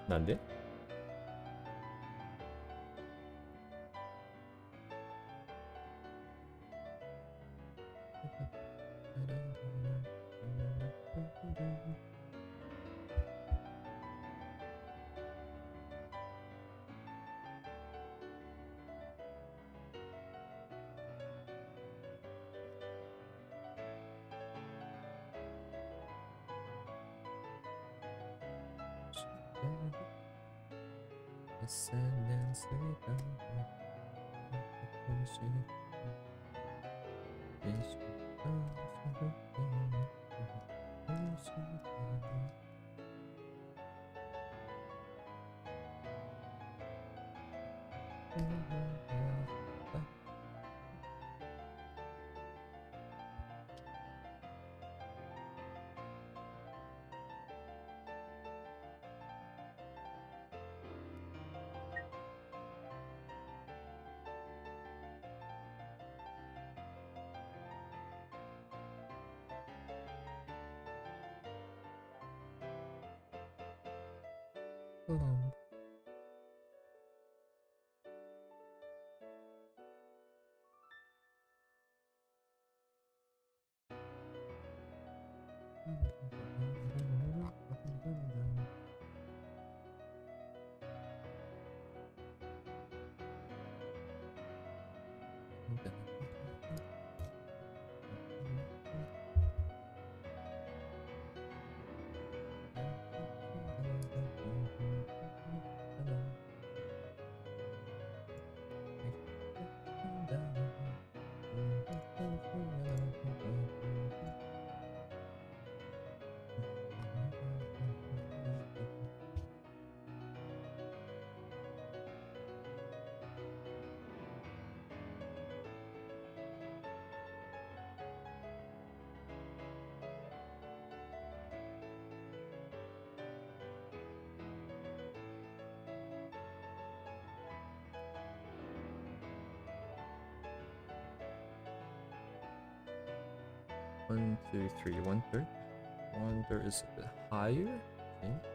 なんで？One, two, three, 1/3. 1/3 is a bit higher. Okay.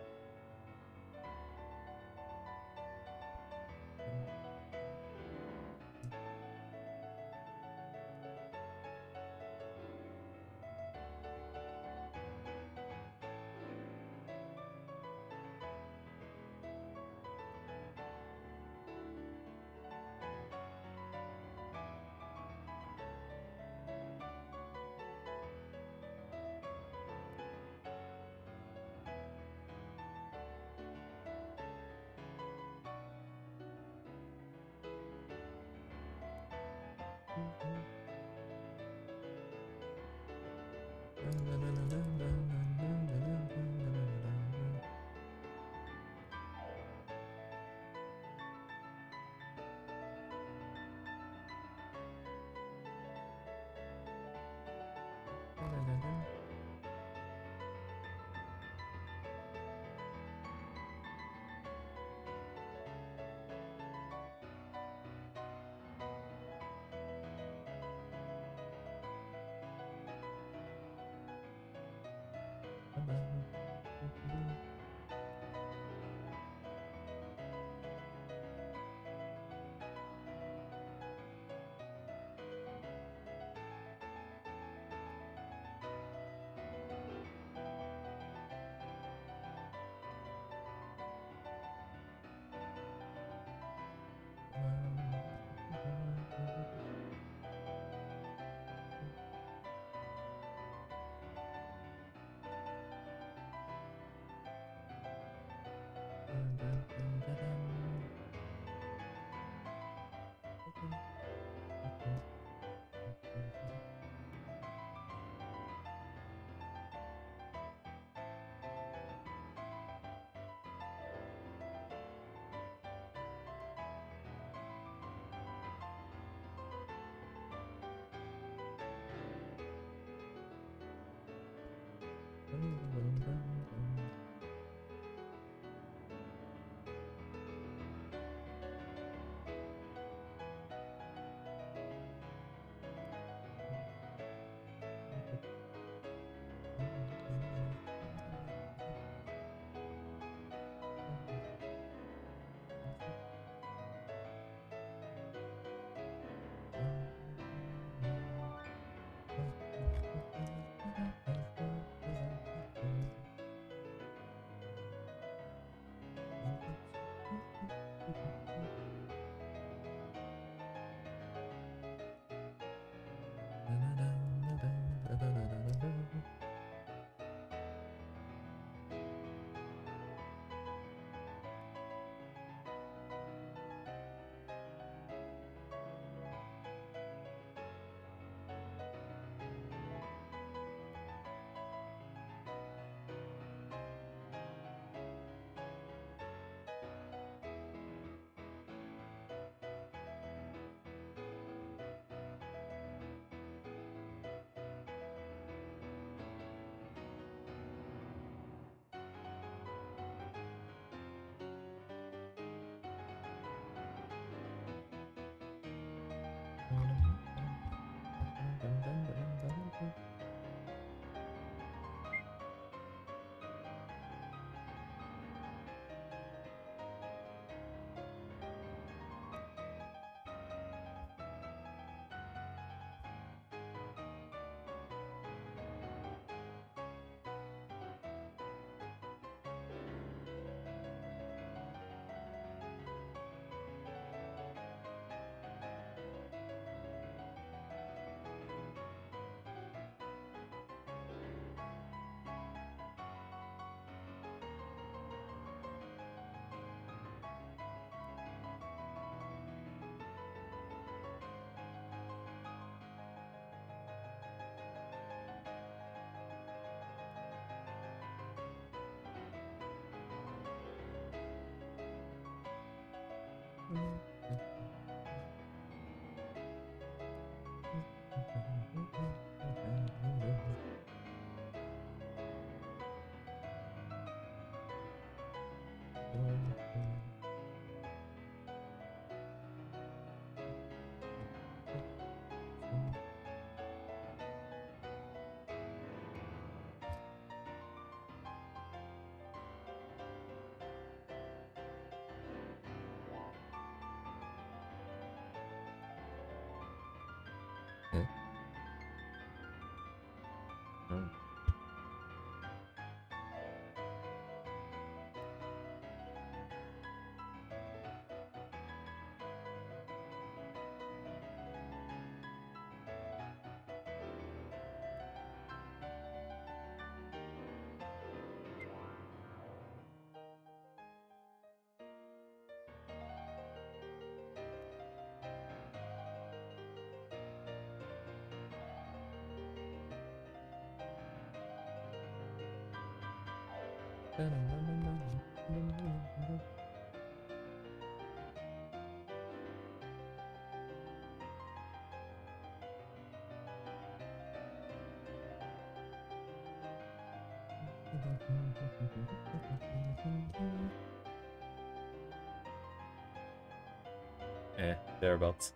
Yeah. Oh. Thereabouts.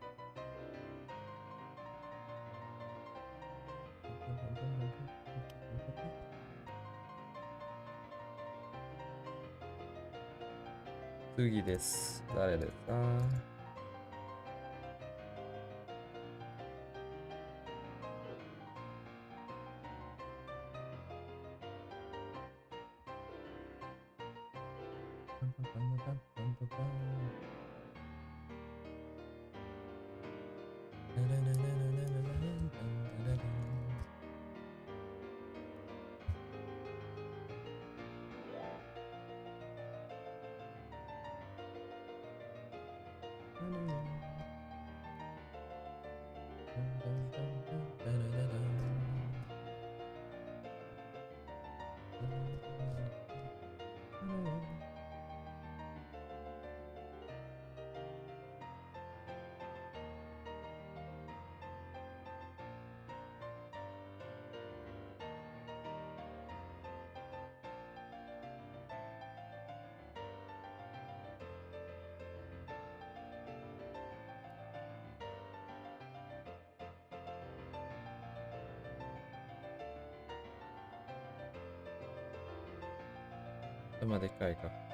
Tsugi desu. Dare desu ka?頭でっかいか。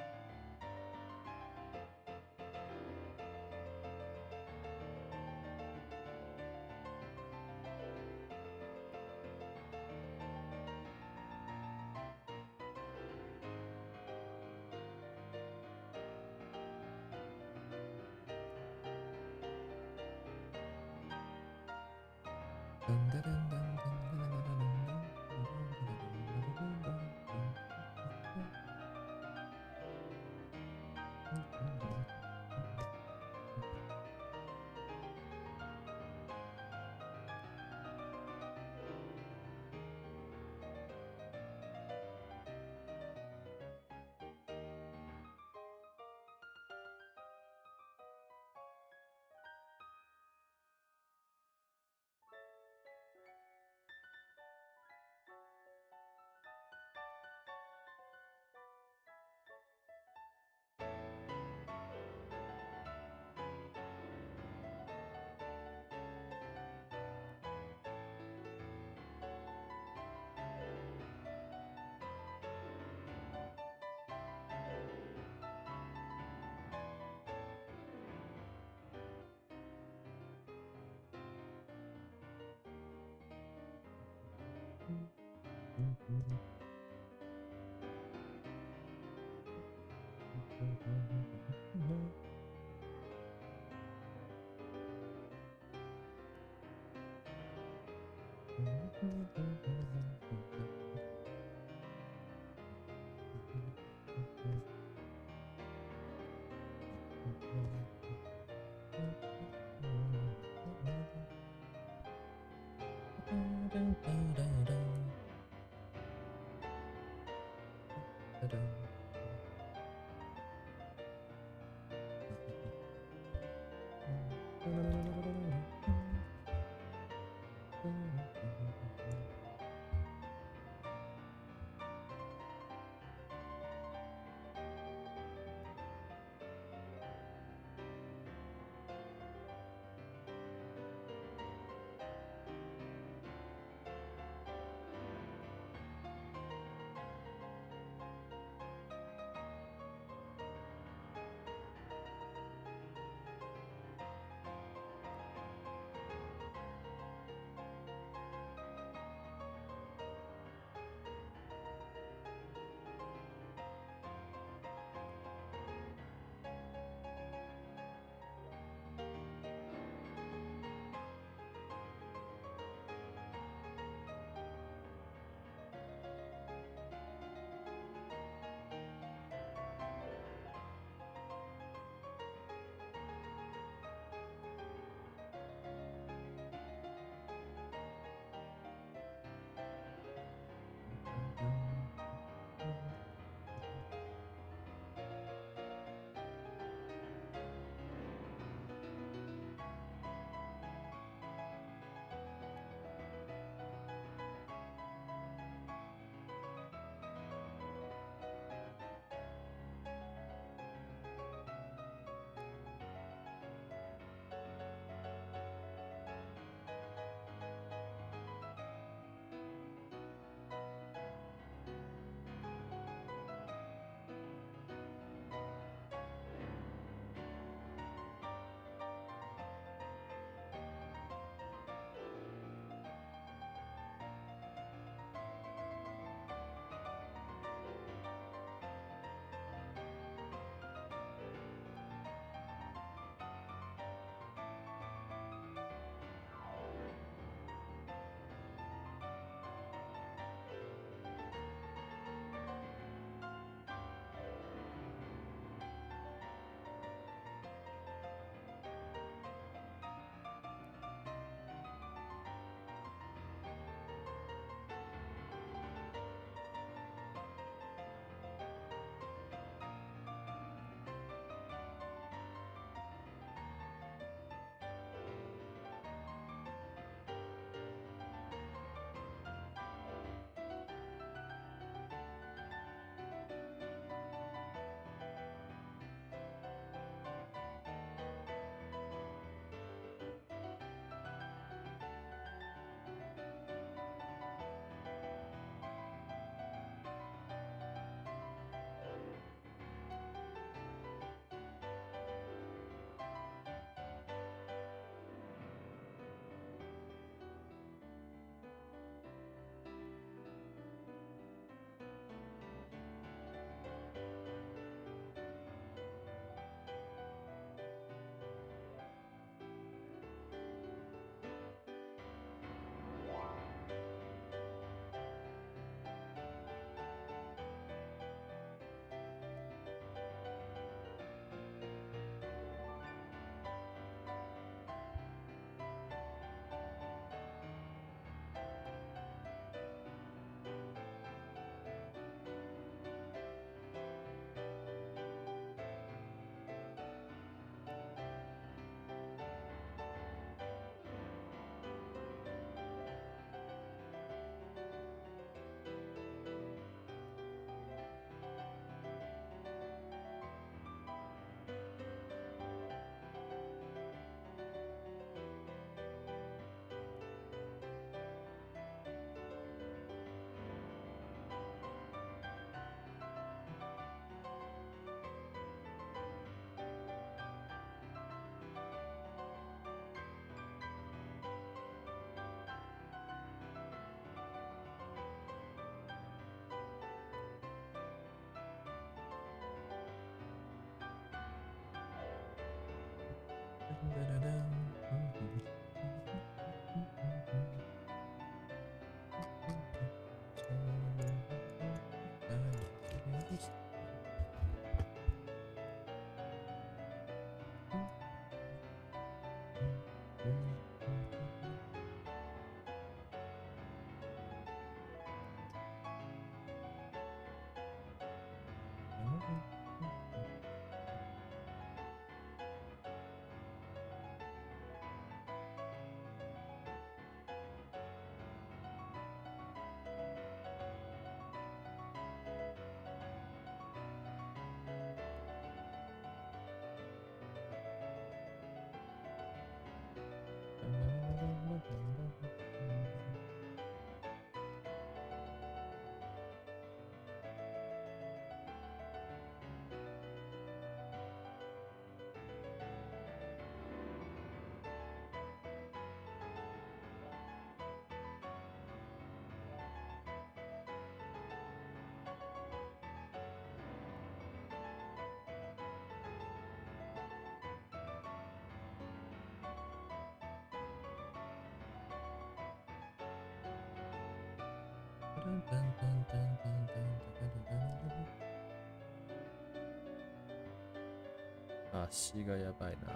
足がやばいな。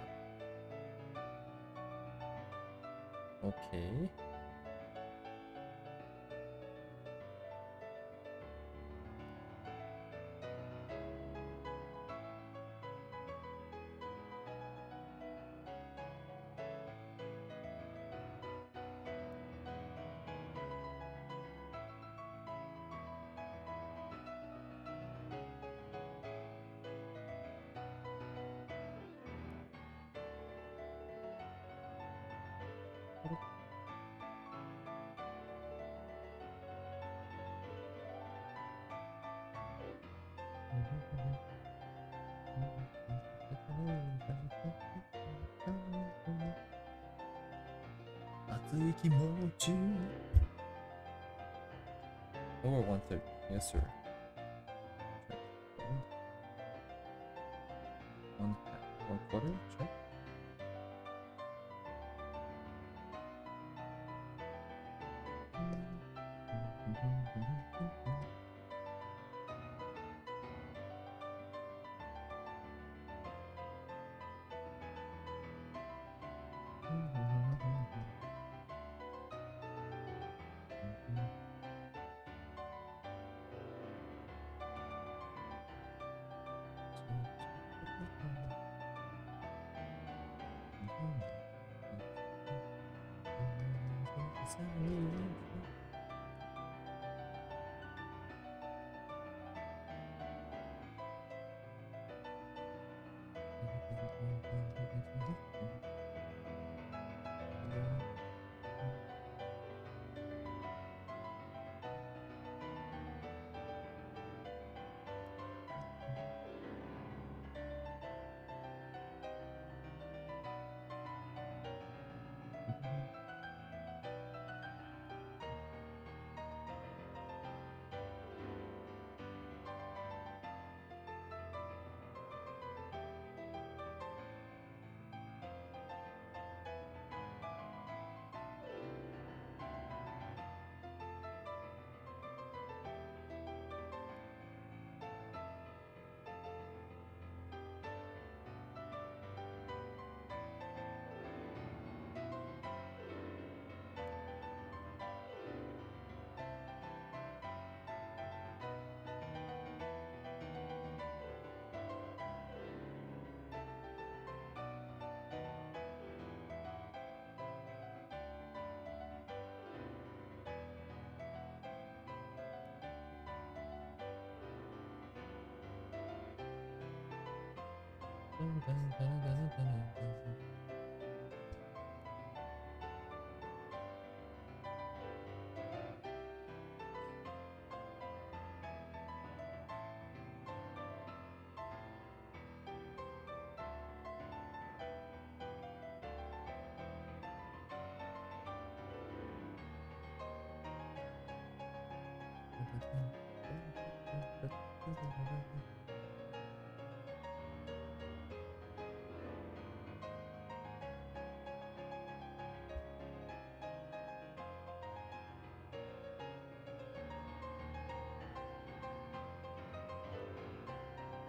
OK。熱い気持ち。Over 130. Yes, sir. One half. 1 quarter. Check.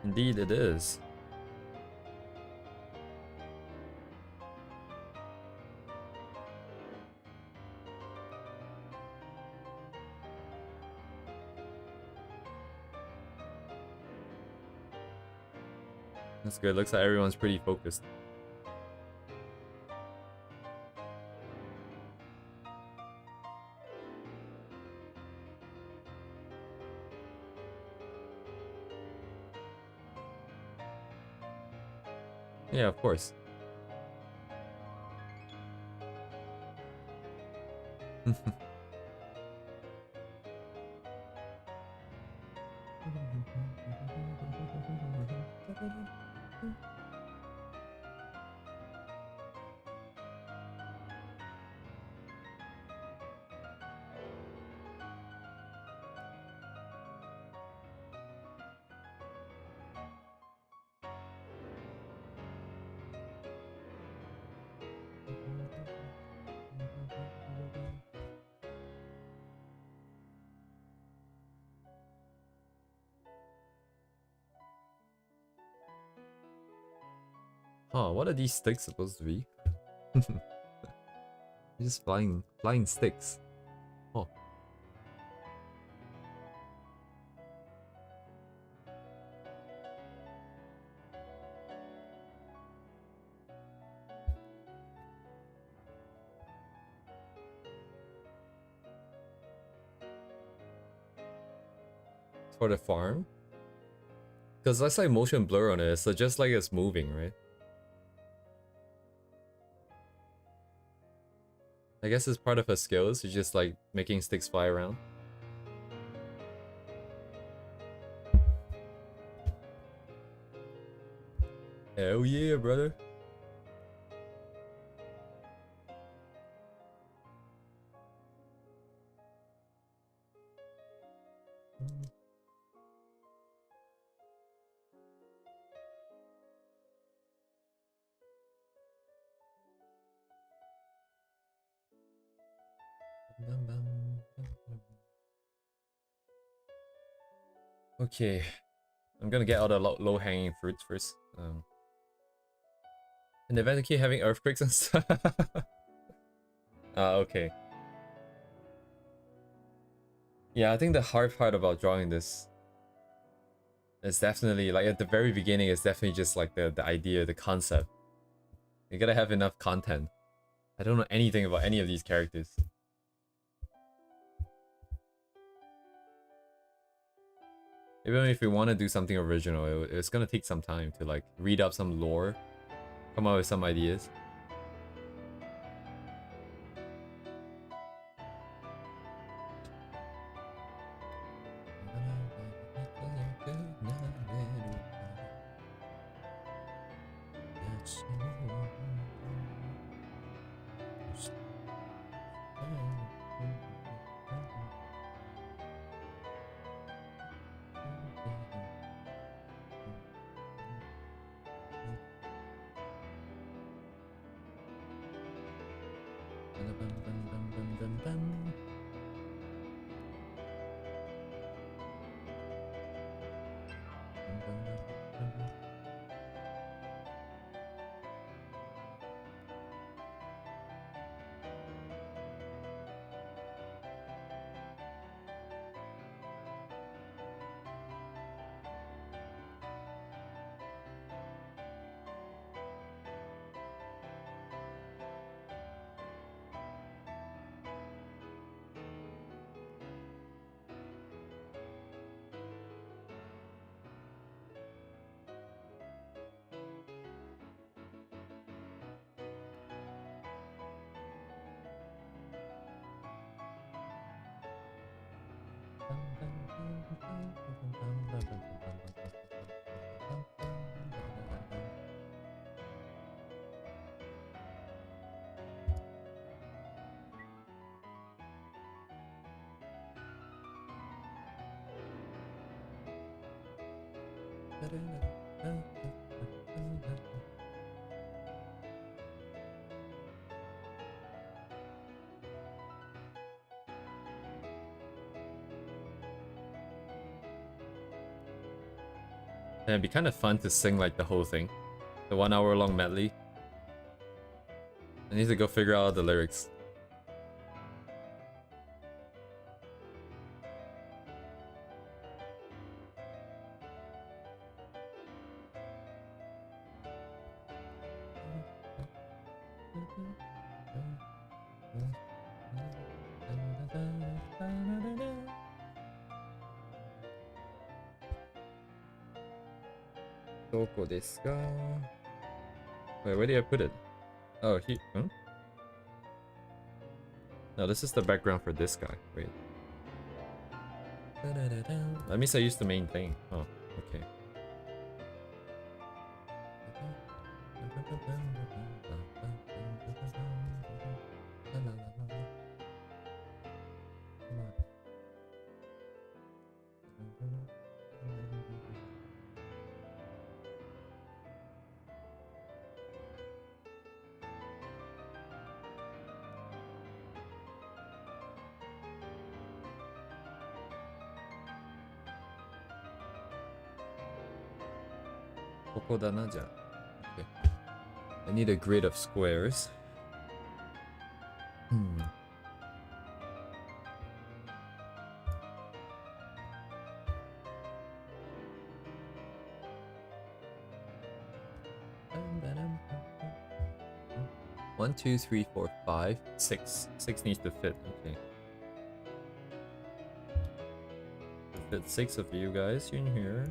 Indeed, it is. That's good. Looks like everyone's pretty focused. Yeah, of course. Huh, what are these sticks supposed to be? Just flying sticks. Oh. For the farm? Because that's like motion blur on it, so just like it's moving, right? I guess it's part of her skills, it's just like making sticks fly around. Hell yeah, brother. Okay, I'm gonna get all the low-hanging fruits first. In the event I keep having earthquakes and stuff. Okay. Yeah, I think the hard part about drawing this is definitely, like at the very beginning, it's definitely just like the idea, the concept. You gotta have enough content. I don't know anything about any of these characters. Even if we want to do something original, it's gonna take some time to like read up some lore, come up with some ideas. And it'd be kind of fun to sing like the whole thing. The 1 hour long medley. I need to go figure out the lyrics. Doko desu ka? Wait, where did I put it? Oh, he. Huh? No, this is the background for this guy. Wait. That means I used the main thing. Oh, okay. Okay. I need a grid of squares. One, two, three, four, five, six. Six needs to fit. Okay. To fit 6 of you guys in here.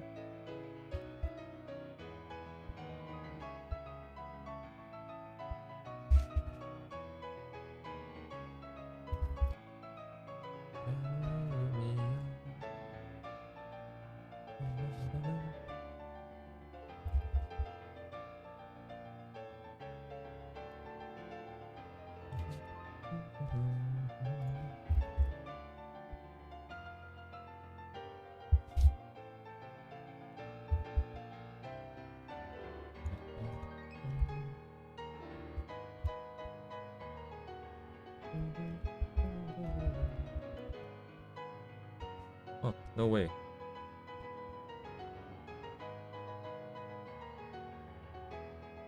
Oh, no way.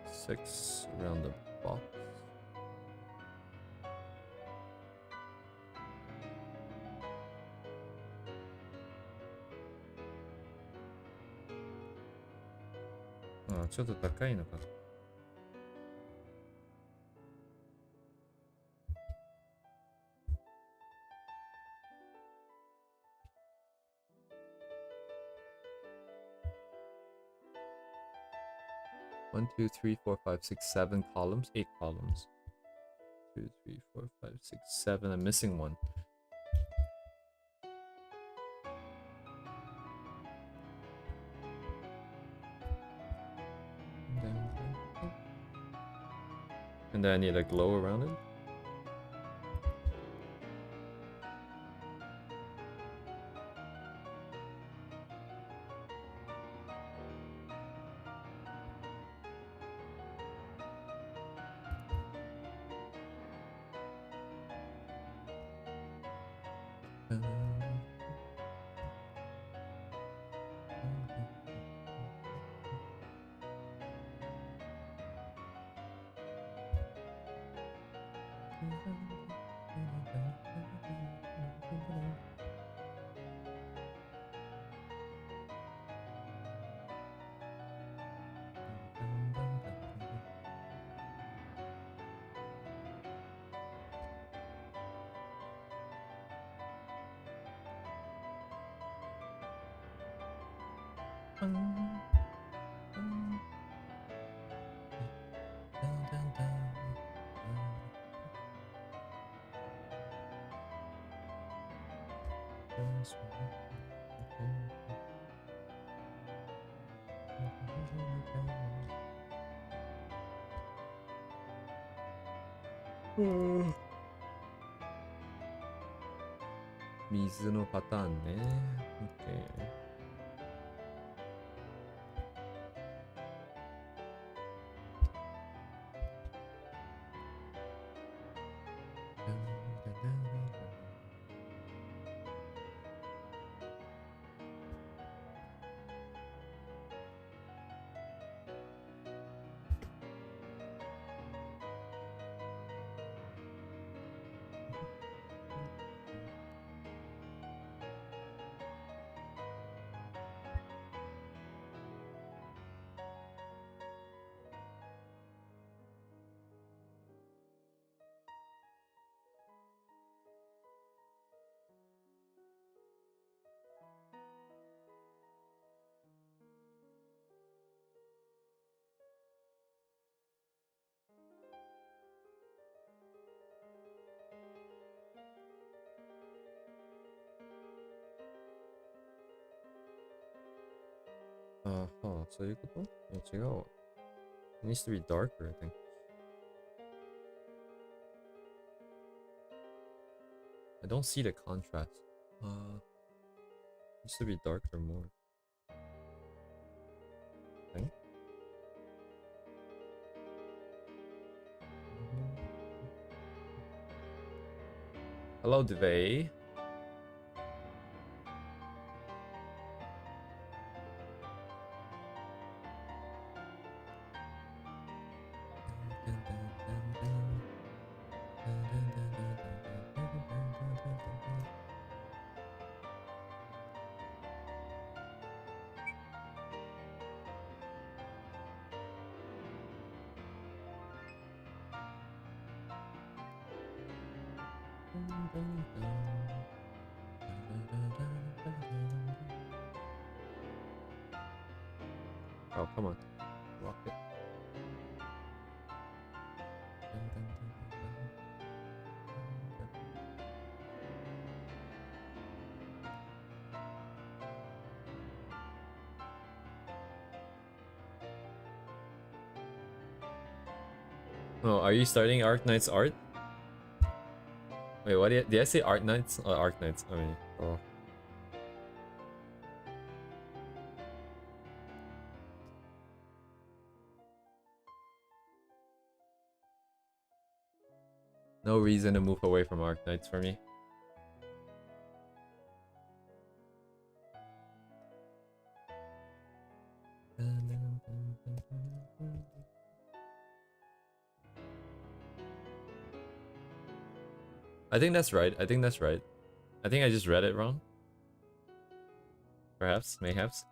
Six around the box. Ah, ちょっと高いのか。One, two, three, four, five, six, 7 columns, 8 columns. 2, 3, 4, 5, 6, 7. I'm missing one. And then I need a glow around it. Mizu no pattern ne. Okay. Huh, そういうこと？いや、違うわ。It needs to be darker, I think. I don't see the contrast. It needs to be darker more. Okay. Hello, Devay. Oh, come on. Rock it. Oh, are you starting Arknight's art? Wait, what did I say? Arknights? Oh, Arknights. I mean, oh. No reason to move away from Arknights for me. I think that's right. I think that's right. I think I just read it wrong. Perhaps, mayhaps.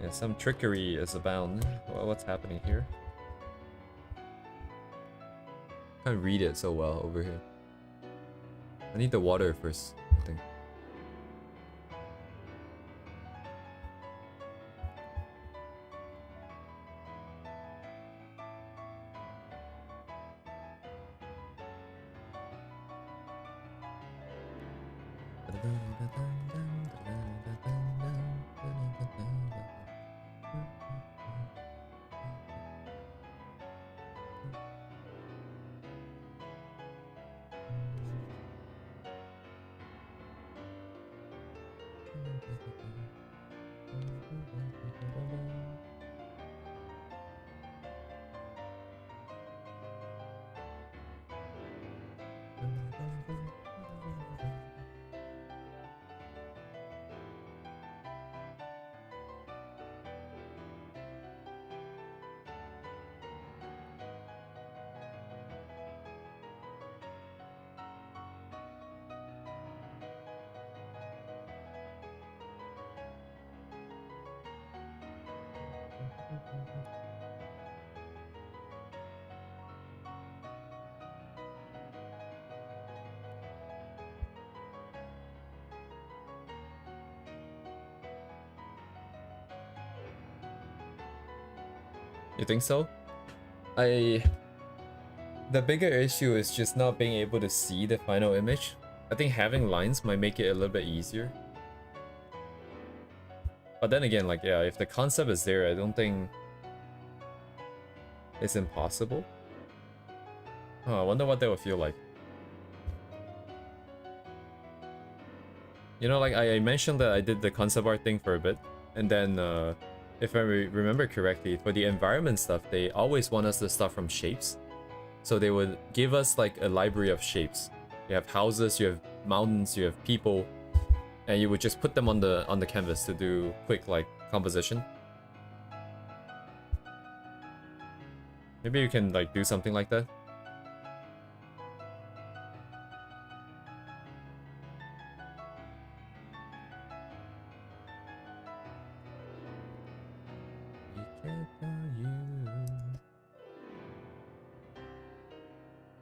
Yeah, some trickery is abound. Well, what's happening here? Can't read it so well over here. I need the water first, I think. You think so? The bigger issue is just not being able to see the final image. I think having lines might make it a little bit easier. But then again, like, yeah, if the concept is there, I don't think it's impossible. Oh, I wonder what that would feel like. You know, like, I mentioned that I did the concept art thing for a bit, and then, if I remember correctly, for the environment stuff, they always want us to start from shapes. So they would give us, like, a library of shapes. You have houses, you have mountains, you have people, and you would just put them on the canvas to do quick, like, composition. Maybe you can, like, do something like that.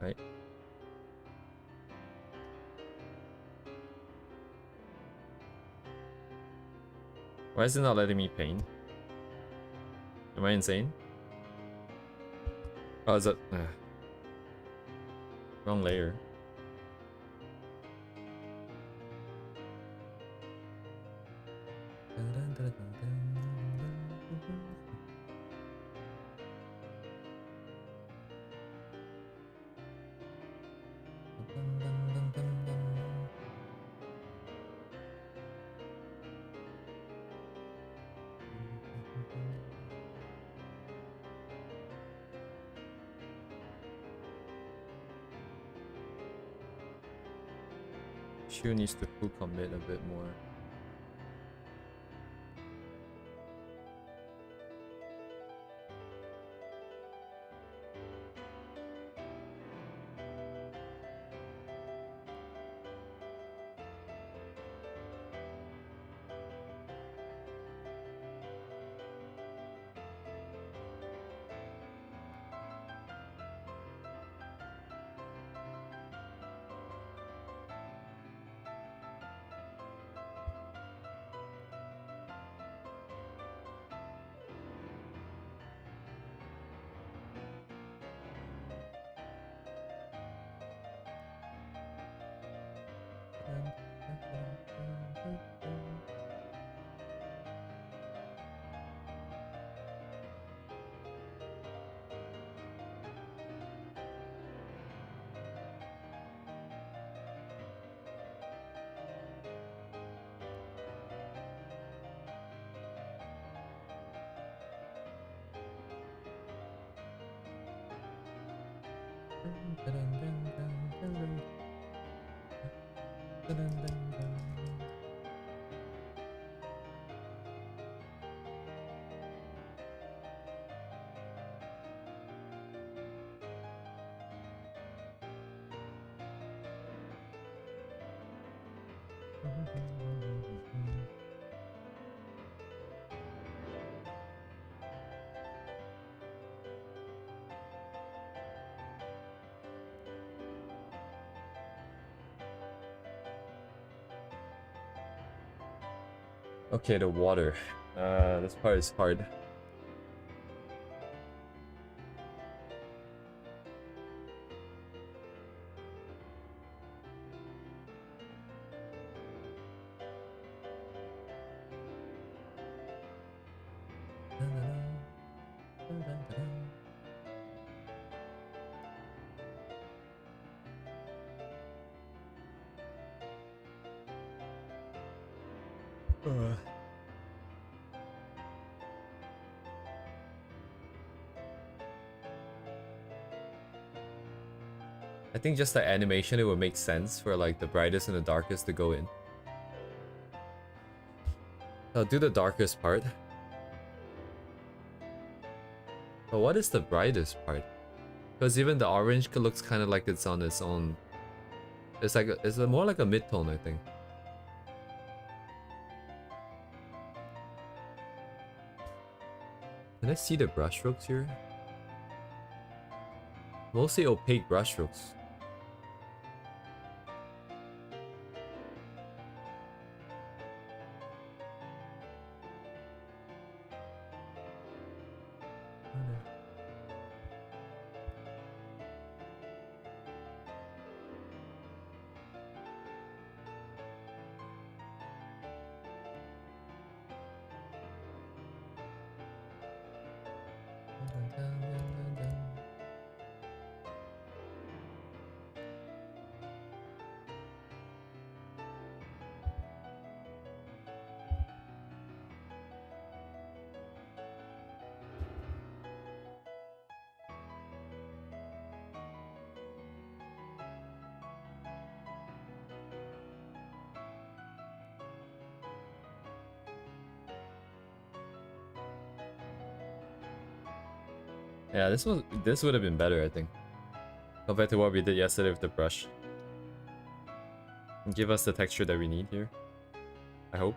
Right. Why is it not letting me paint? Am I insane? Oh, is it? Wrong layer. Shu needs to full commit a bit more. Okay, the water. This part is hard. I think just the animation, it would make sense for like the brightest and the darkest to go in. I'll do the darkest part. But what is the brightest part? Because even the orange looks kind of like it's on its own. It's like it's more like a mid-tone, I think. Can I see the brushstrokes here? Mostly opaque brushstrokes. Yeah, this would have been better, I think, compared to what we did yesterday with the brush. Give us the texture that we need here, I hope.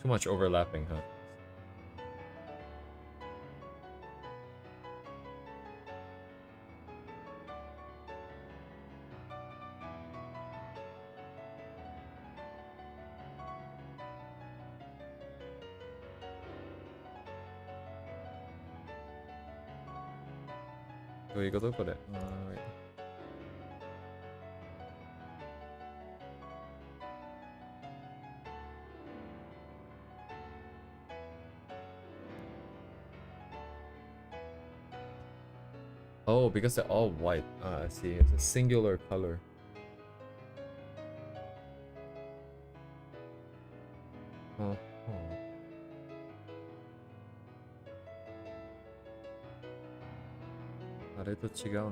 Too much overlapping, huh? Wait. Oh, because they're all white. Ah, I see. It's a singular color. Oh. あれと違うな。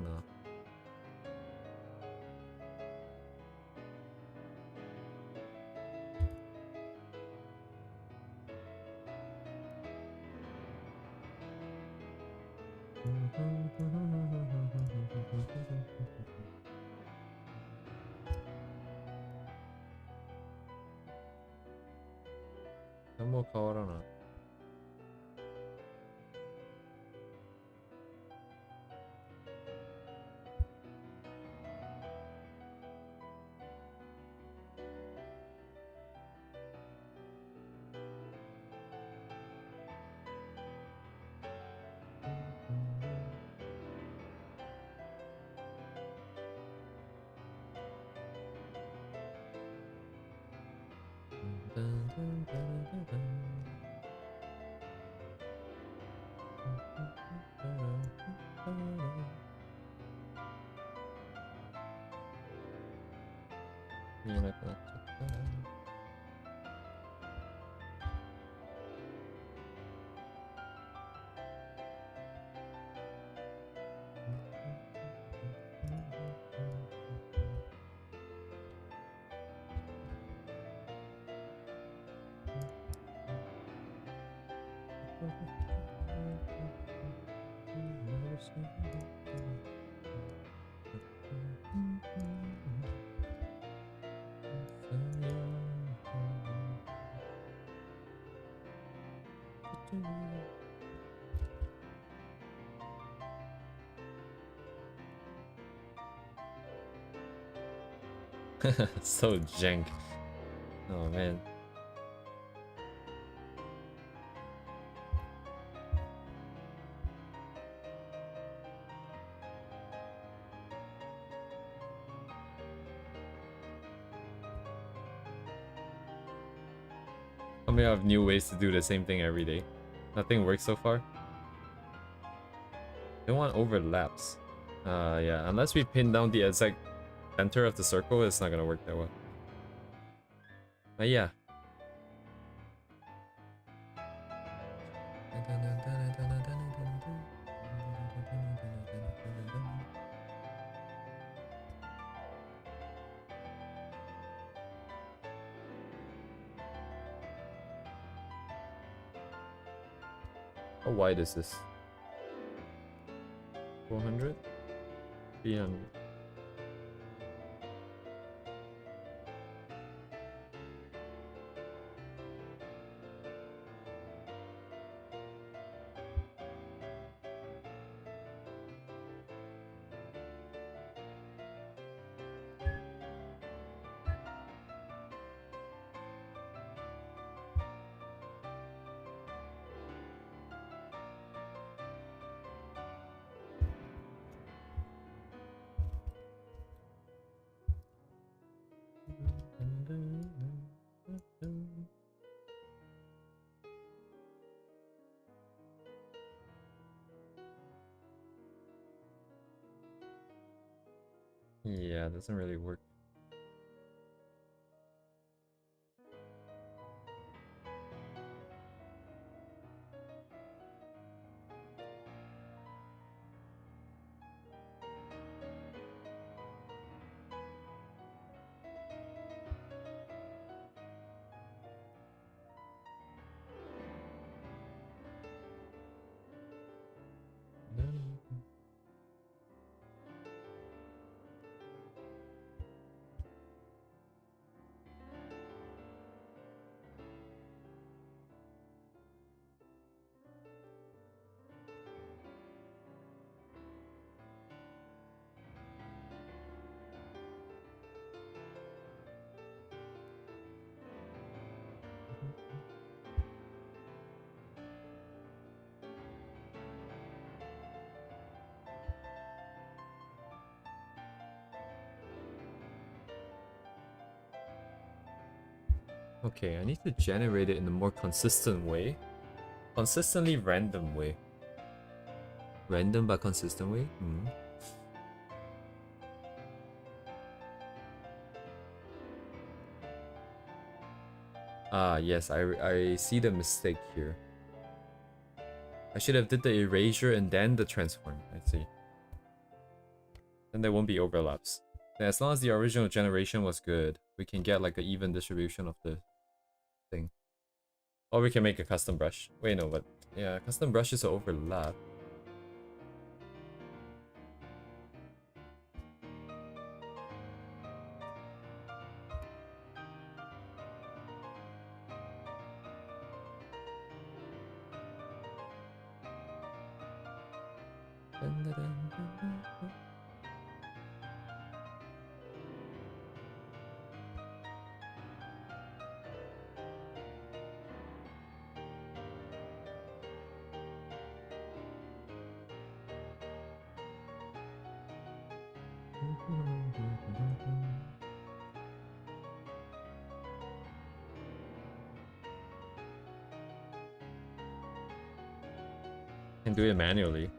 何も変わらない。見えなくなっちゃった。So jank. Oh man. How many have new ways to do the same thing every day? Nothing works so far. Don't want overlaps. Yeah, unless we pin down the exact center of the circle, it's not gonna work that well. But yeah. How wide is this? 400? 300. Yeah, it doesn't really work. Okay, I need to generate it in a more consistent way. Consistently random way. Random but consistent way? Hmm. Ah, yes, I see the mistake here. I should have did the erasure and then the transform. I see. then there won't be overlaps. And as long as the original generation was good, we can get like an even distribution of the thing. Or we can make a custom brush. Wait, no, but yeah, custom brushes will overlap. Can do it manually.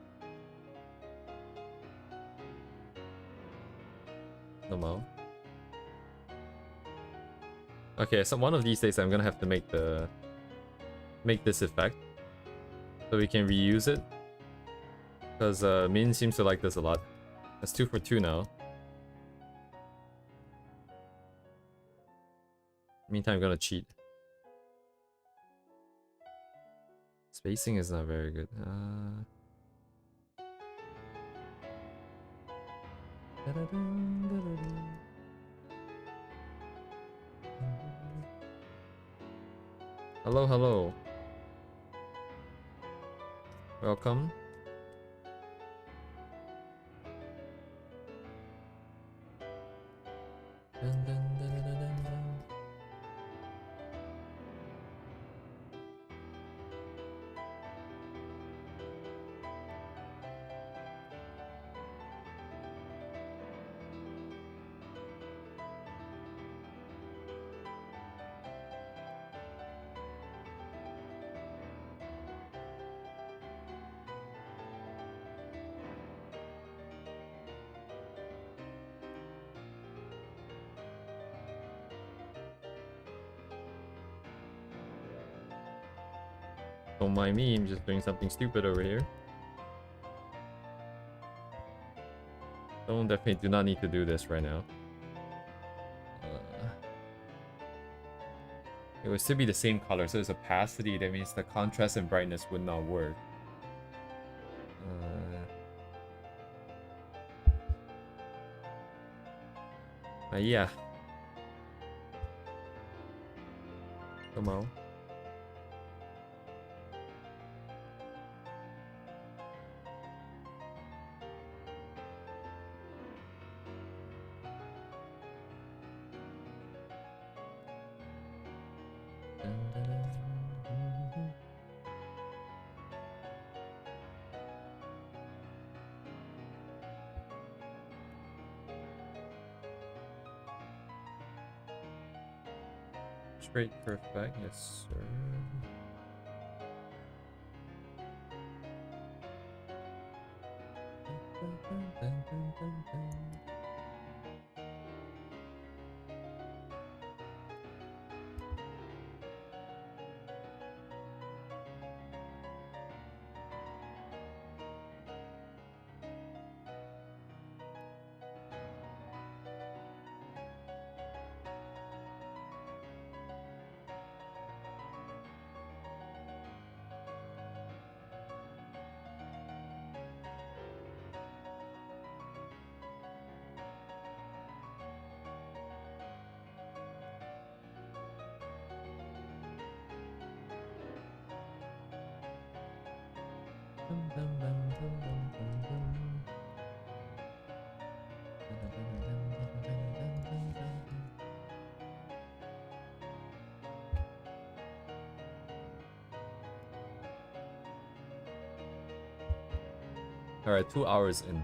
Normal. Okay, so one of these days I'm gonna have to make this effect so we can reuse it. Because Min seems to like this a lot. That's 2 for 2 now. Meantime, I'm gonna cheat. Spacing is not very good. Hello, hello. Welcome. Don't mind me, I'm just doing something stupid over here. Definitely do not need to do this right now. It would still be the same color, so there's opacity, that means the contrast and brightness would not work. Yeah. Come on. Straight curve back, yes sir. Alright, 2 hours in.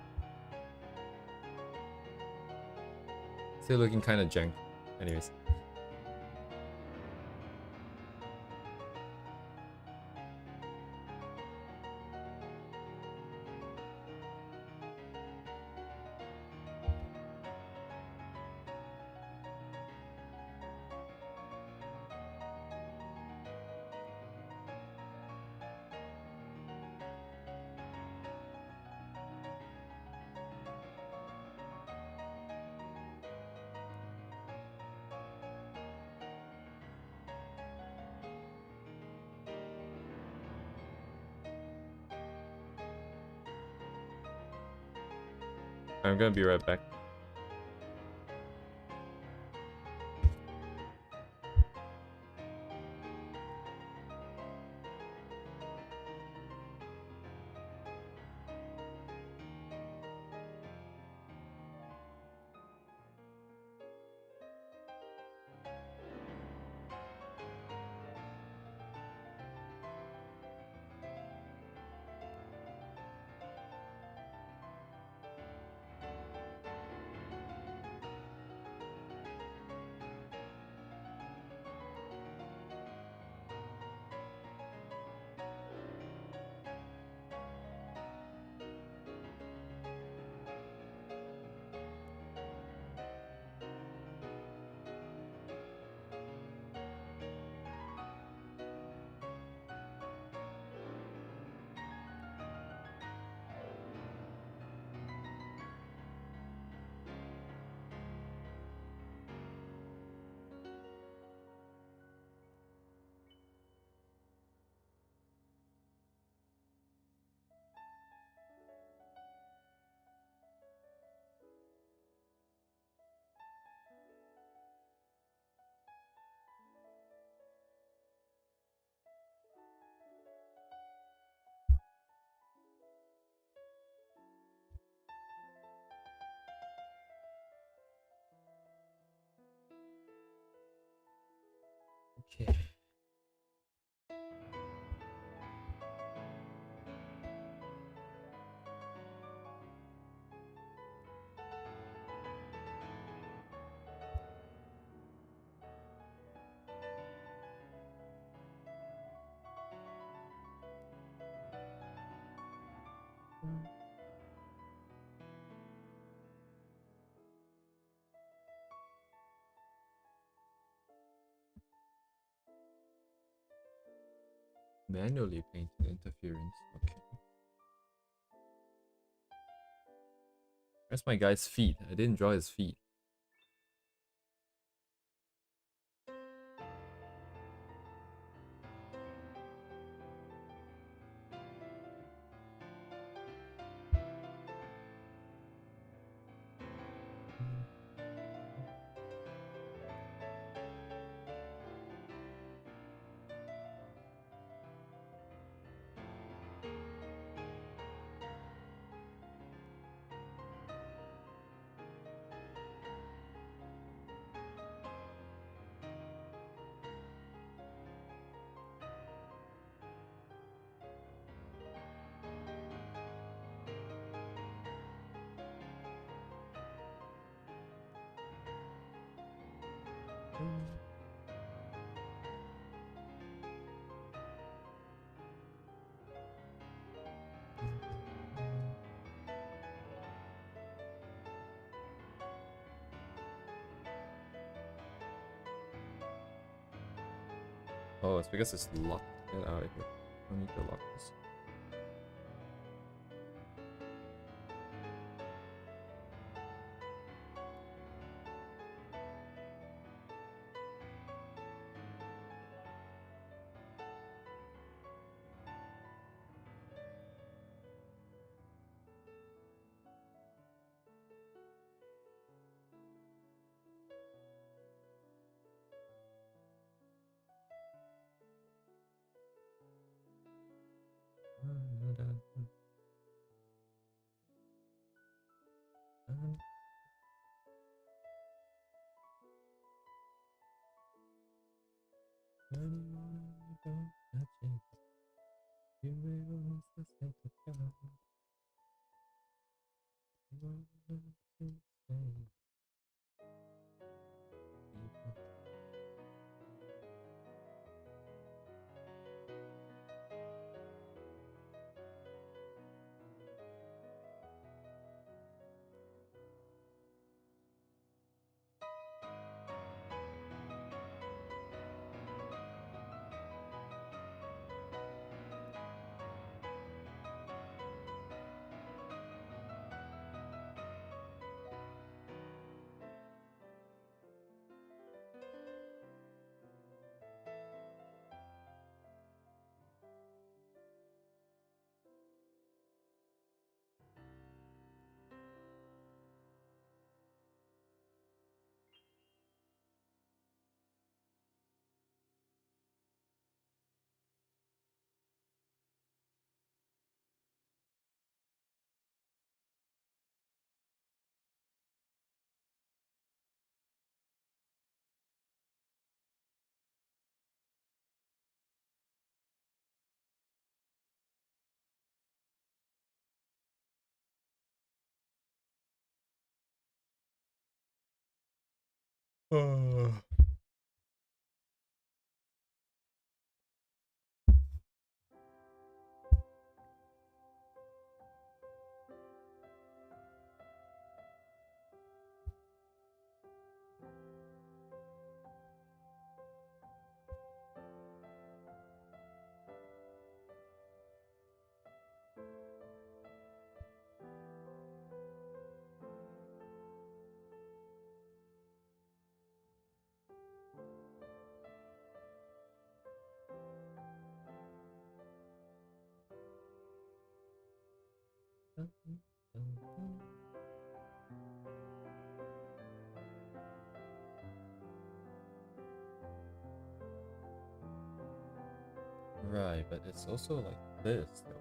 Still looking kind of jank. Anyways. I'm gonna be right back. Okay. Manually painted interference. Okay. Where's my guy's feet? I didn't draw his feet. Oh, it's because it's locked. Get out of here. I need to lock this. Right, but it's also like this though.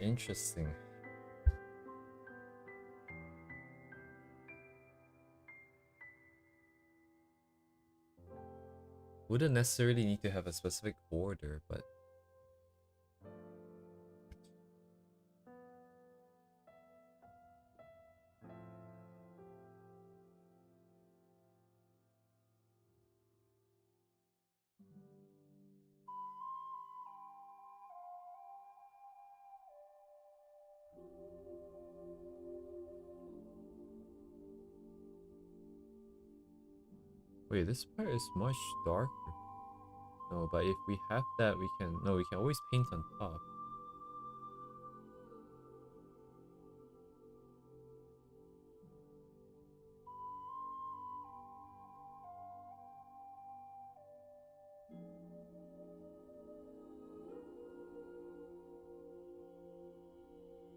Interesting. Wouldn't necessarily need to have a specific order, but wait, this part is much darker. No, but if we have that, we can... No, we can always paint on top.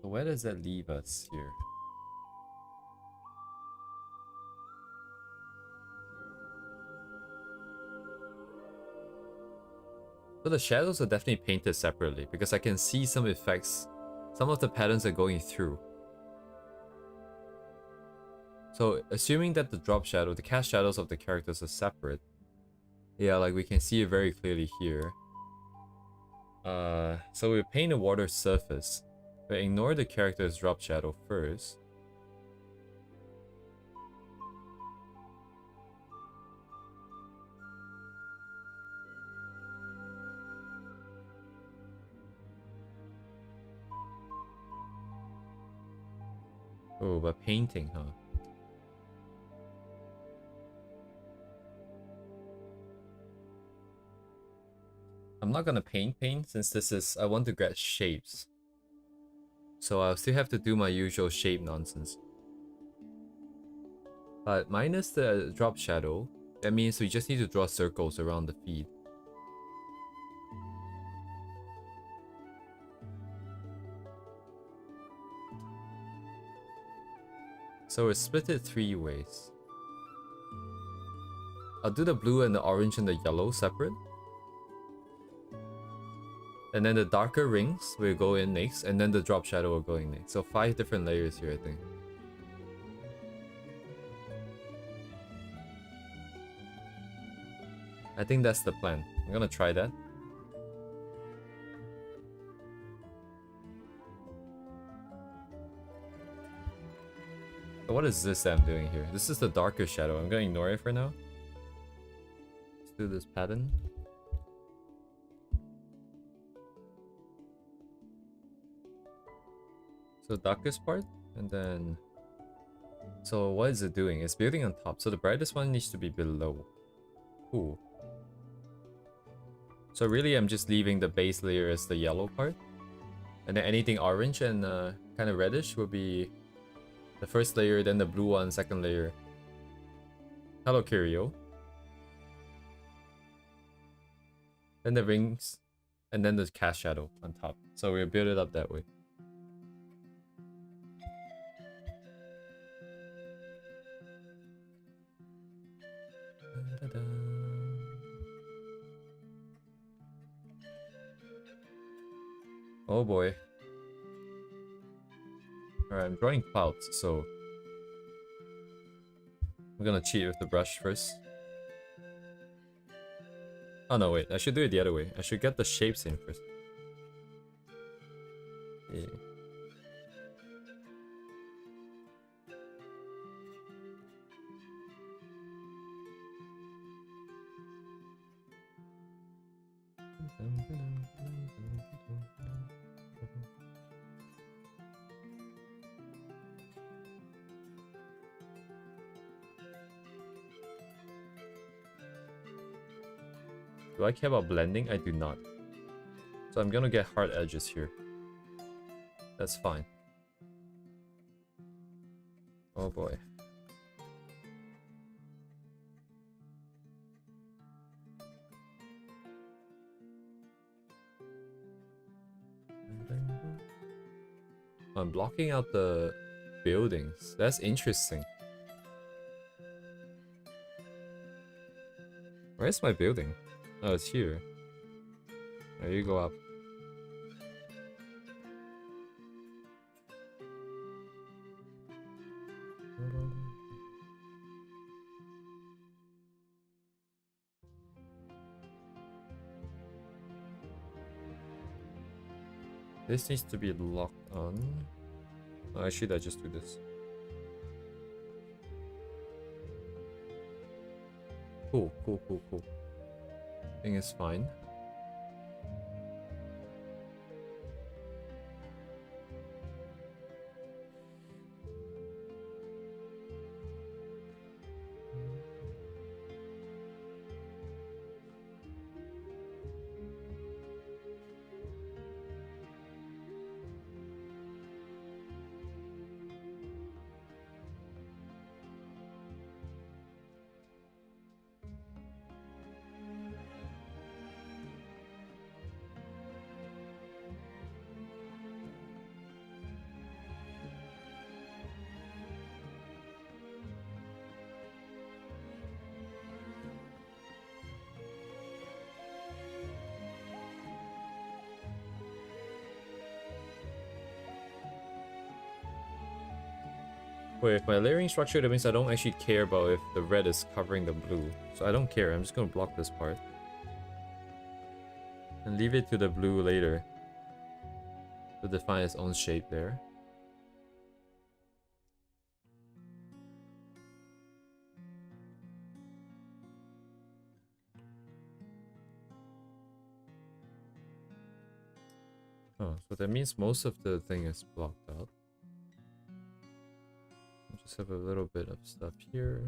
So where does that leave us here? So the shadows are definitely painted separately because I can see some effects. Some of the patterns are going through. So assuming that the drop shadow, the cast shadows of the characters are separate. Yeah, like we can see it very clearly here. So we paint a water surface. But ignore the character's drop shadow first. Oh, but painting, huh? I'm not gonna paint since this is... I want to get shapes. So I'll still have to do my usual shape nonsense. But minus the drop shadow, that means we just need to draw circles around the feet. So we'll split it 3 ways. I'll do the blue and the orange and the yellow separate. And then the darker rings will go in next, and then the drop shadow will go in next. So 5 different layers here, I think. I think that's the plan. I'm gonna try that. So what is this that I'm doing here? This is the darker shadow. I'm gonna ignore it for now. Let's do this pattern. So darkest part, and then... So what is it doing? It's building on top. So the brightest one needs to be below. Cool. So really I'm just leaving the base layer as the yellow part. And then anything orange and kind of reddish will be the first layer, then the blue one, second layer. Hello, Curio. Then the rings, and then the cast shadow on top. So we'll build it up that way. Oh boy. Alright, I'm drawing clouds, so I'm gonna cheat with the brush first. Oh no, wait, I should do it the other way. I should get the shapes in first. Yeah. Do I care about blending? I do not. So I'm gonna get hard edges here. That's fine. Oh boy. I'm blocking out the buildings. That's interesting. Where's my building? Oh, it's here. There you go up. This needs to be locked on. Oh, actually, I just do this. Cool, cool, cool, cool. I think it's fine. Wait, if my layering structure, that means I don't actually care about if the red is covering the blue. So I don't care, I'm just gonna block this part. And leave it to the blue later to define its own shape there. Oh, so that means most of the thing is blocked out. Just have a little bit of stuff here.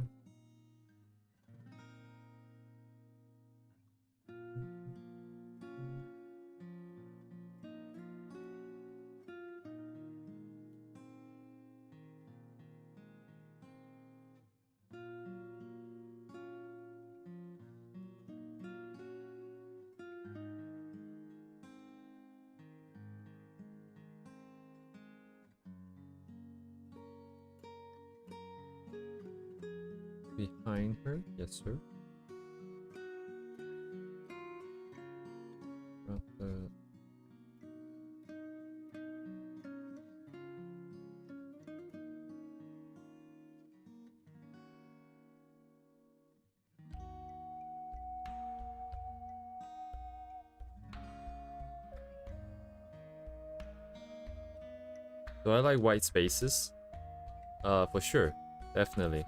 Behind her, yes sir. Got the... Do I like white spaces? For sure, definitely.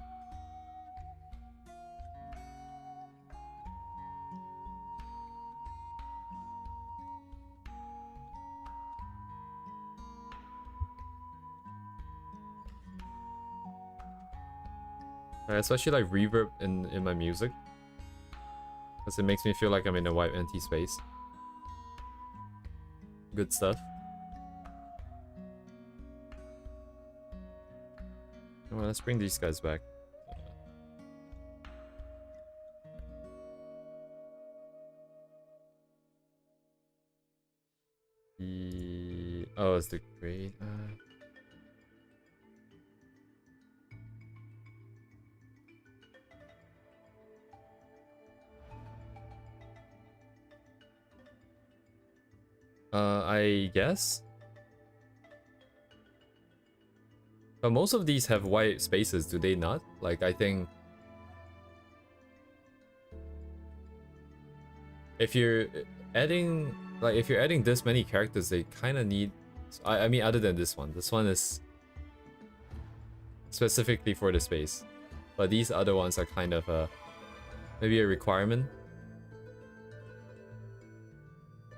I especially like reverb in my music, because it makes me feel like I'm in a white empty space. Good stuff. Well, let's bring these guys back. Oh, it's the grade. I guess. But most of these have white spaces, do they not? Like, I think if you're adding, like, if you're adding this many characters, they kind of need. I mean, other than this one is specifically for the space, but these other ones are kind of maybe a requirement.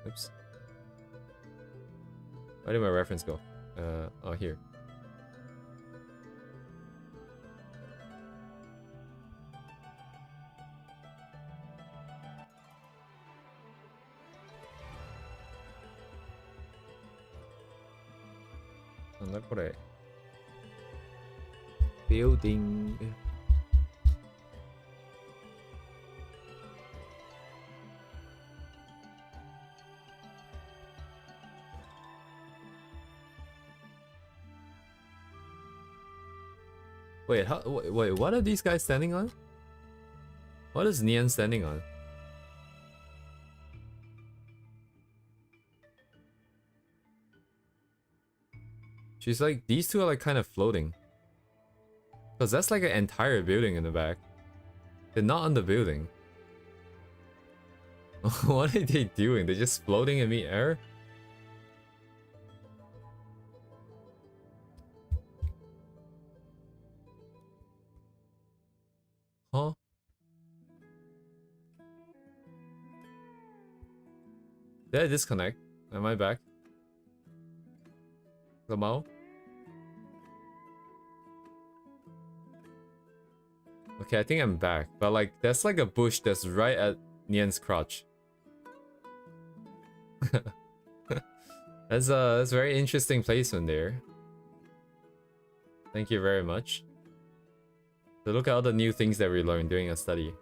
Oops. Where did my reference go? Oh, here. Building. Wait, wait, what are these guys standing on? What is Nian standing on? She's like, these two are like kind of floating. Because that's like an entire building in the back. They're not on the building. What are they doing? They're just floating in the air? Huh? Did I disconnect? Am I back? Somehow? Okay, I think I'm back. But like, there's like a bush that's right at Nian's crotch. That's a very interesting placement there. Thank you very much. So look at all the new things that we learned during a study.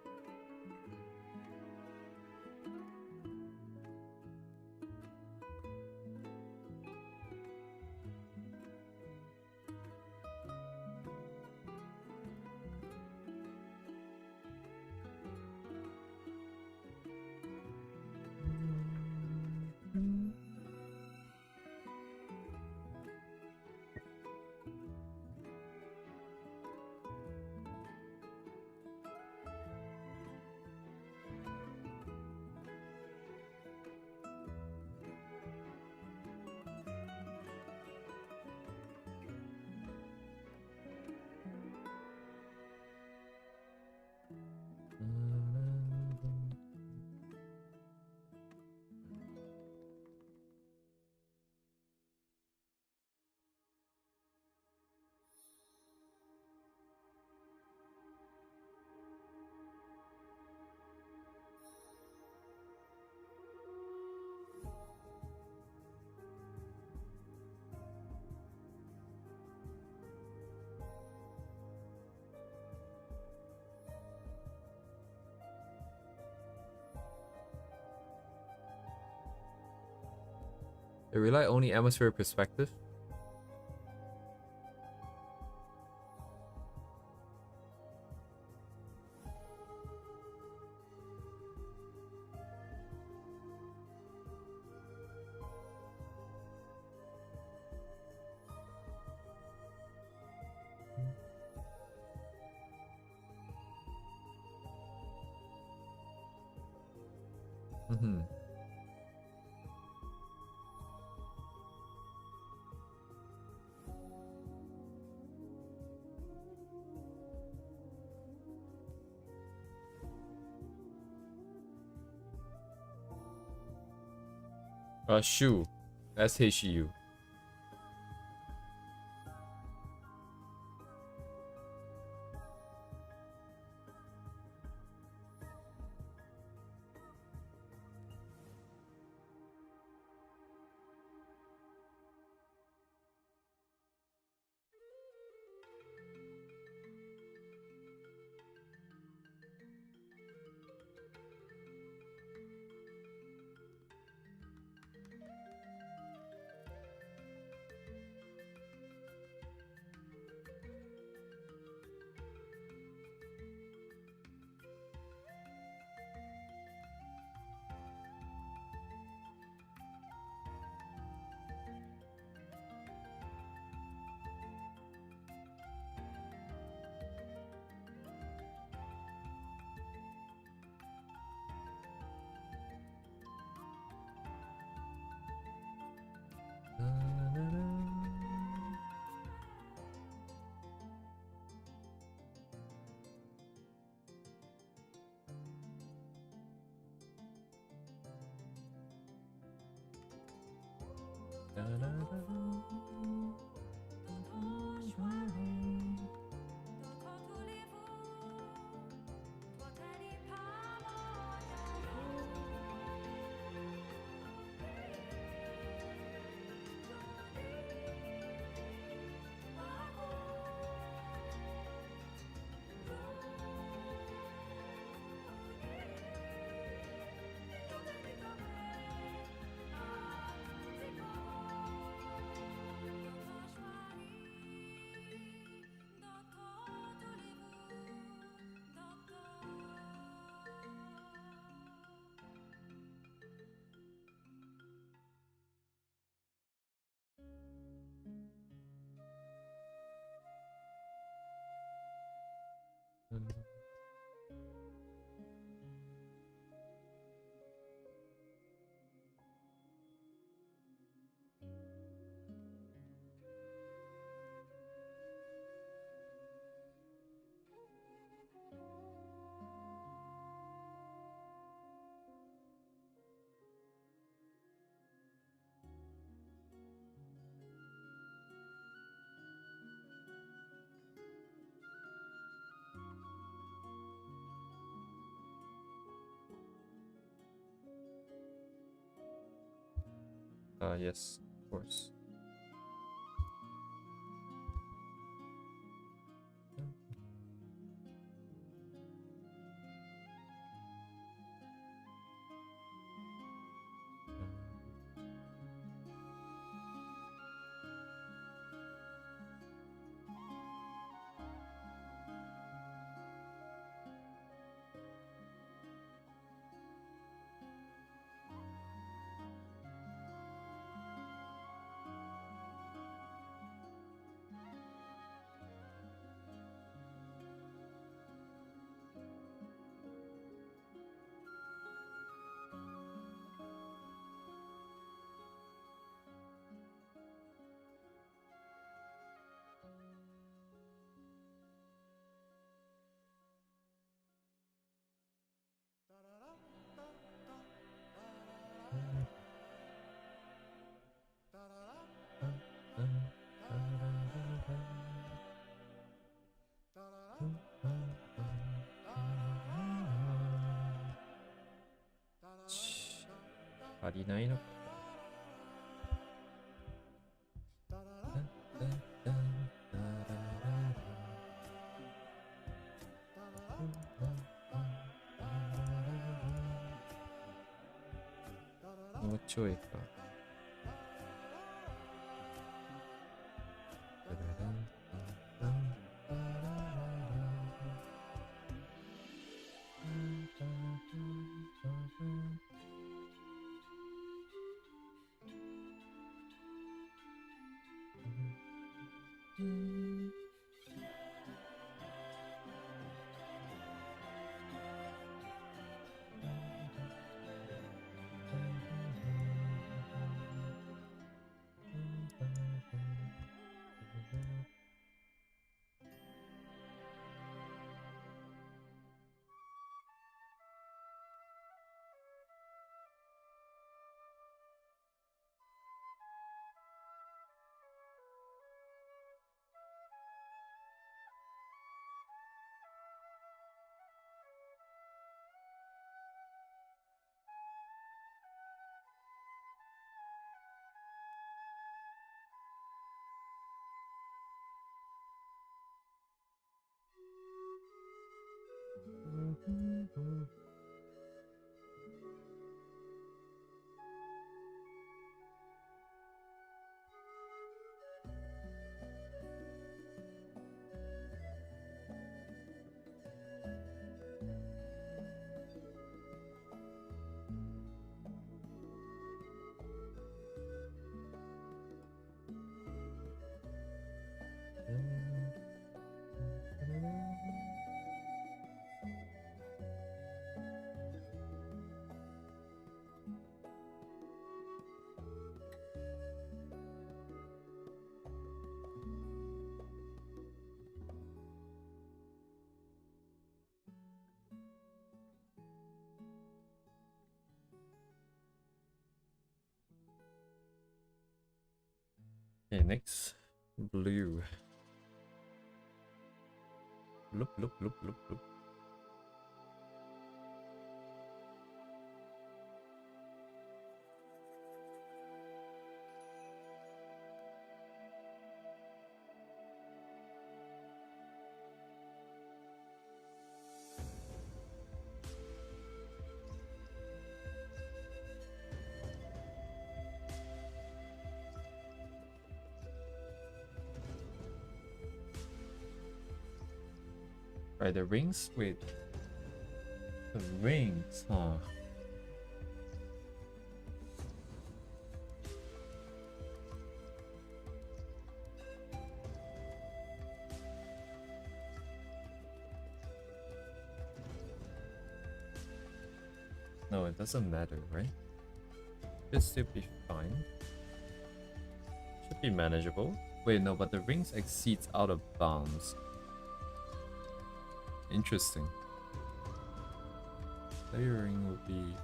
They rely only atmospheric perspective. Mm-hmm. Shu. S-H-U. Yes, of course. Party night. No choice. Okay, next blue. Loop, loop, loop, loop, loop. Right, the rings? Wait. The rings, huh? No, it doesn't matter, right? Should still be fine. Should be manageable. Wait, no, but the rings exceeds out of bounds. Interesting. Layering would be...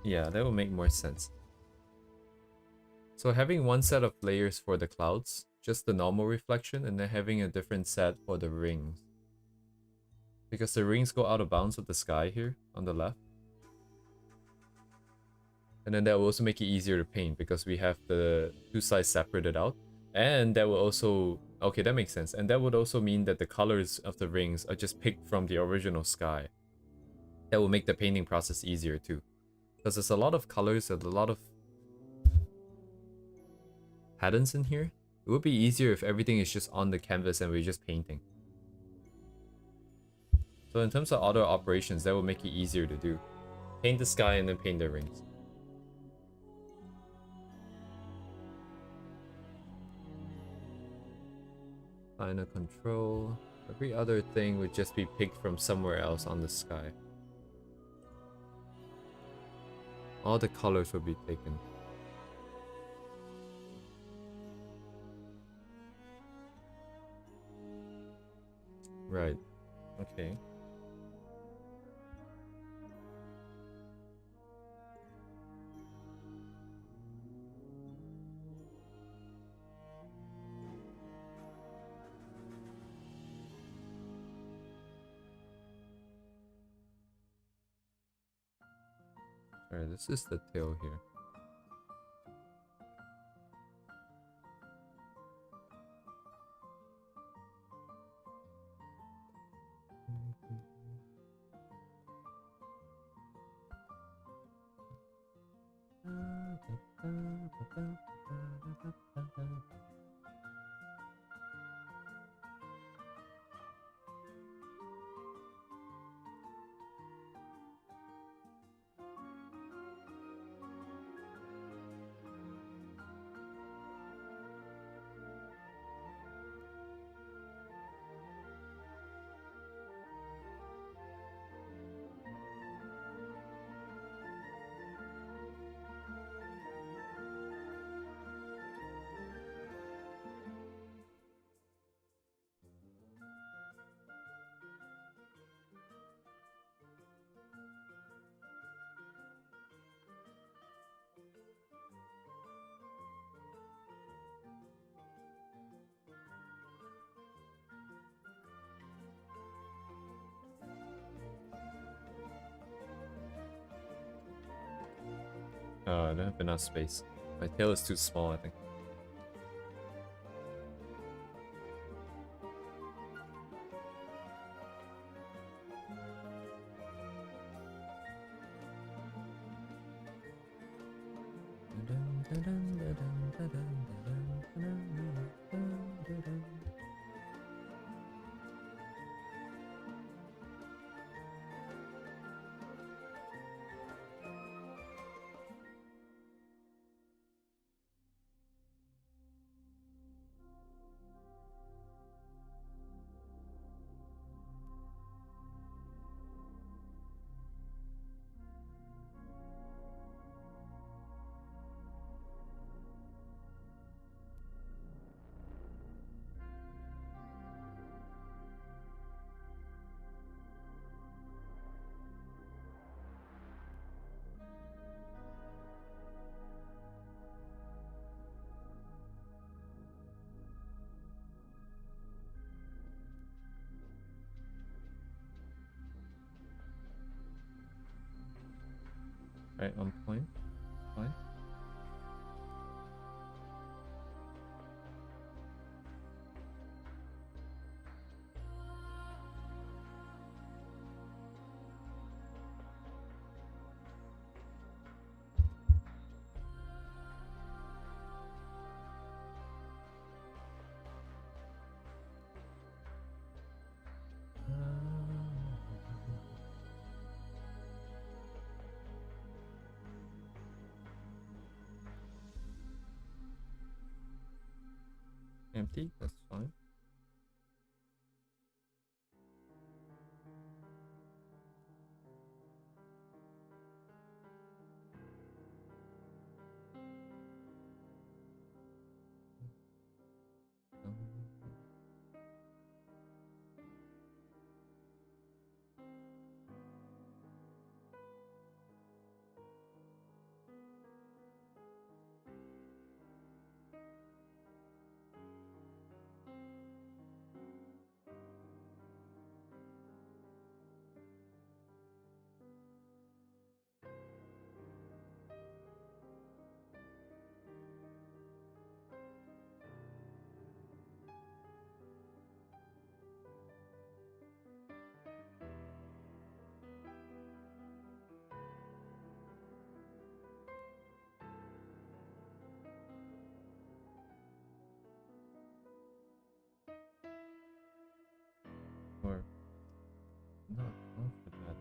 Yeah, that would make more sense. So having one set of layers for the clouds, just the normal reflection, and then having a different set for the rings. Because the rings go out of bounds of the sky here on the left. And then that will also make it easier to paint because we have the two sides separated out. And that will also... Okay, that makes sense. And that would also mean that the colors of the rings are just picked from the original sky. That will make the painting process easier too. Because there's a lot of colors and a lot of patterns in here. It would be easier if everything is just on the canvas and we're just painting. So in terms of other operations, that will make it easier to do. Paint the sky and then paint the rings. Final control. Every other thing would just be picked from somewhere else on the sky. All the colors will be taken. Right. Okay. Alright, this is the tail here. I don't have enough space. My tail is too small, I think. Right on point. Fine. Empty, that's fine. Or not going for that.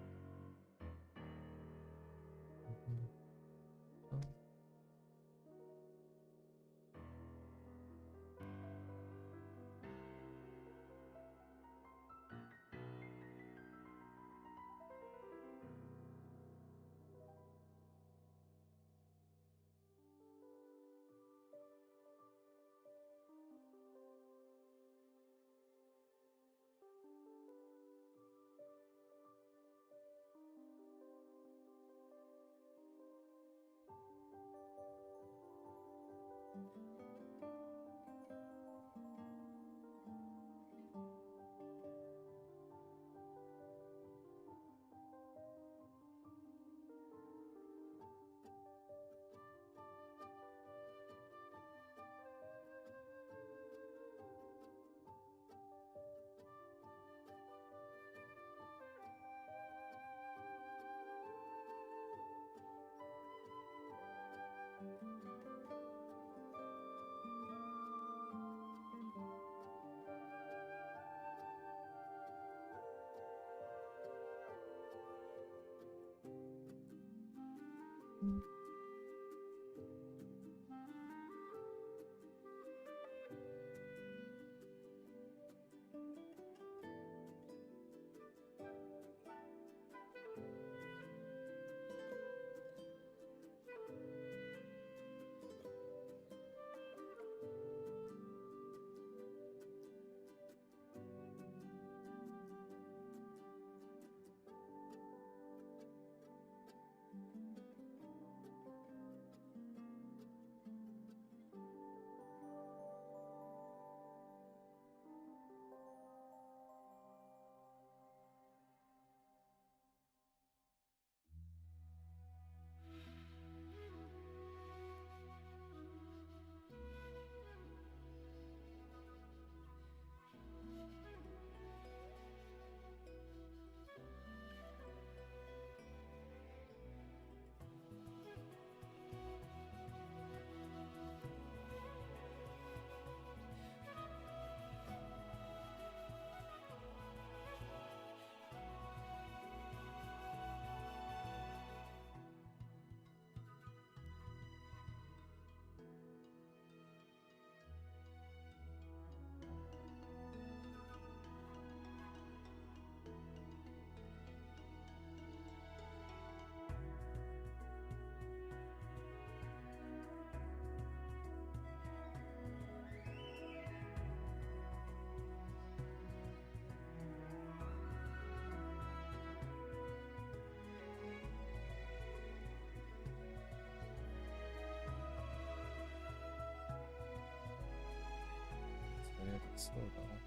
Slow down.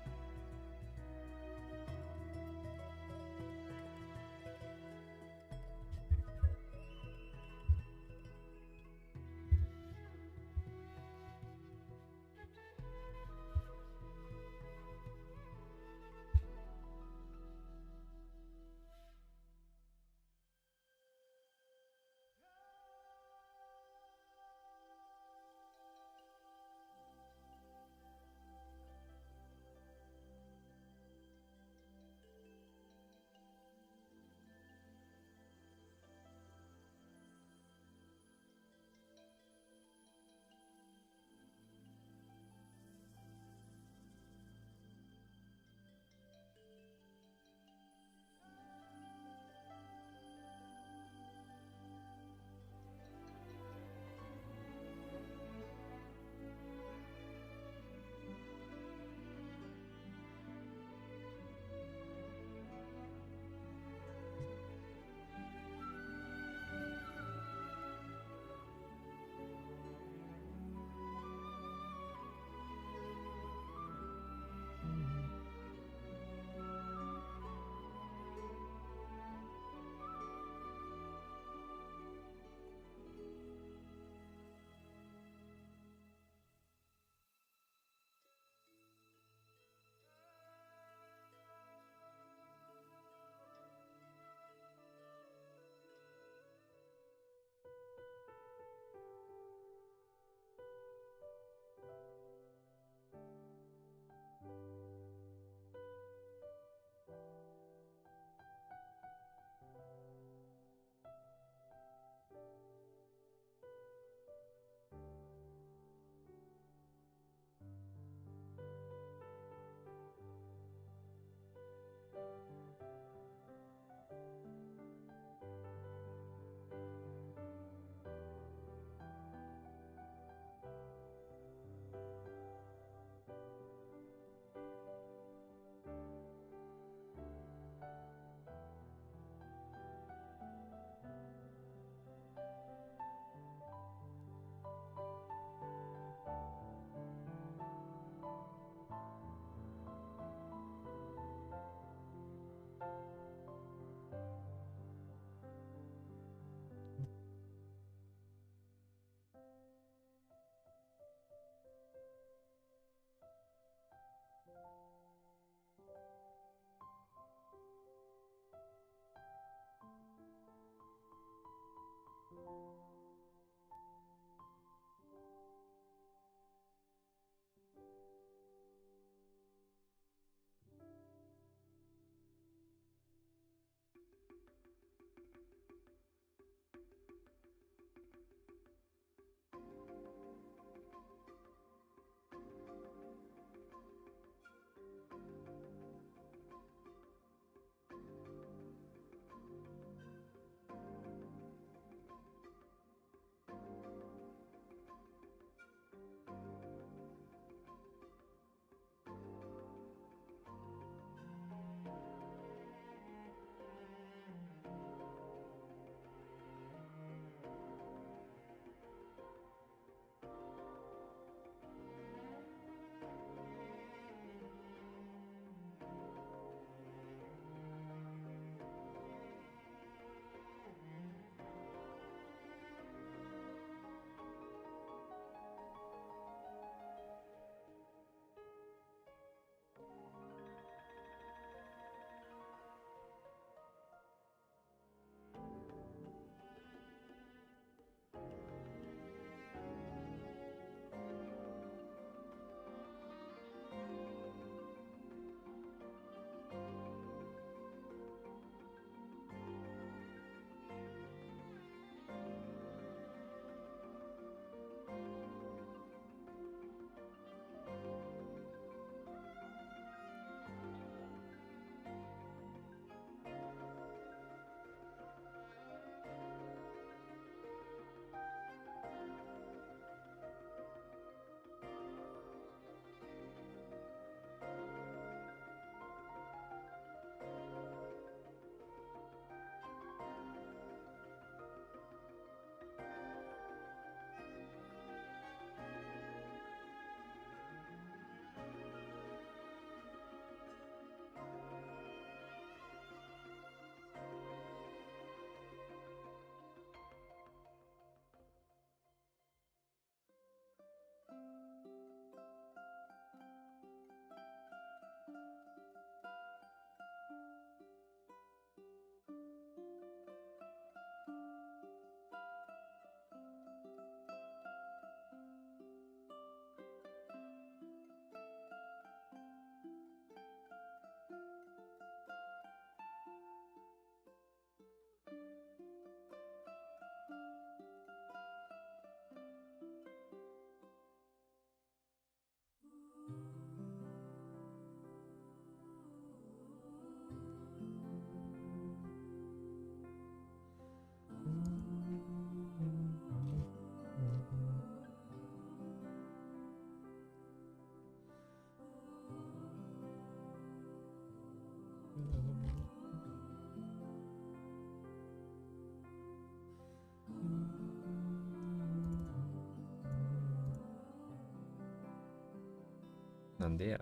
なんでや。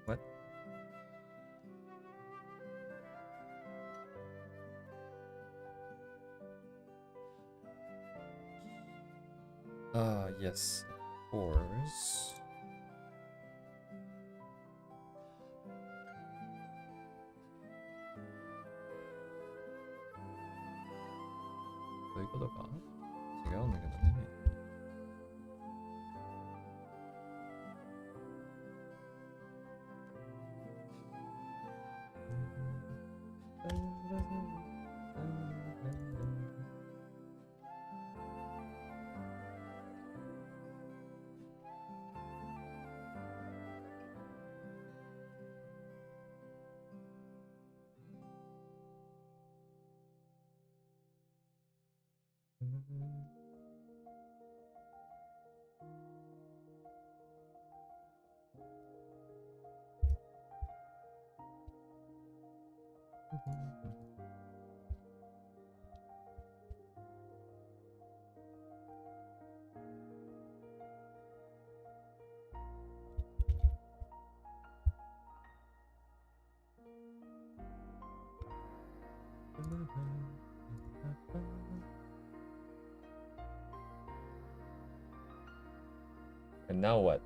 What? Yes, of course. そういうことか？違うんだけどね。And now what?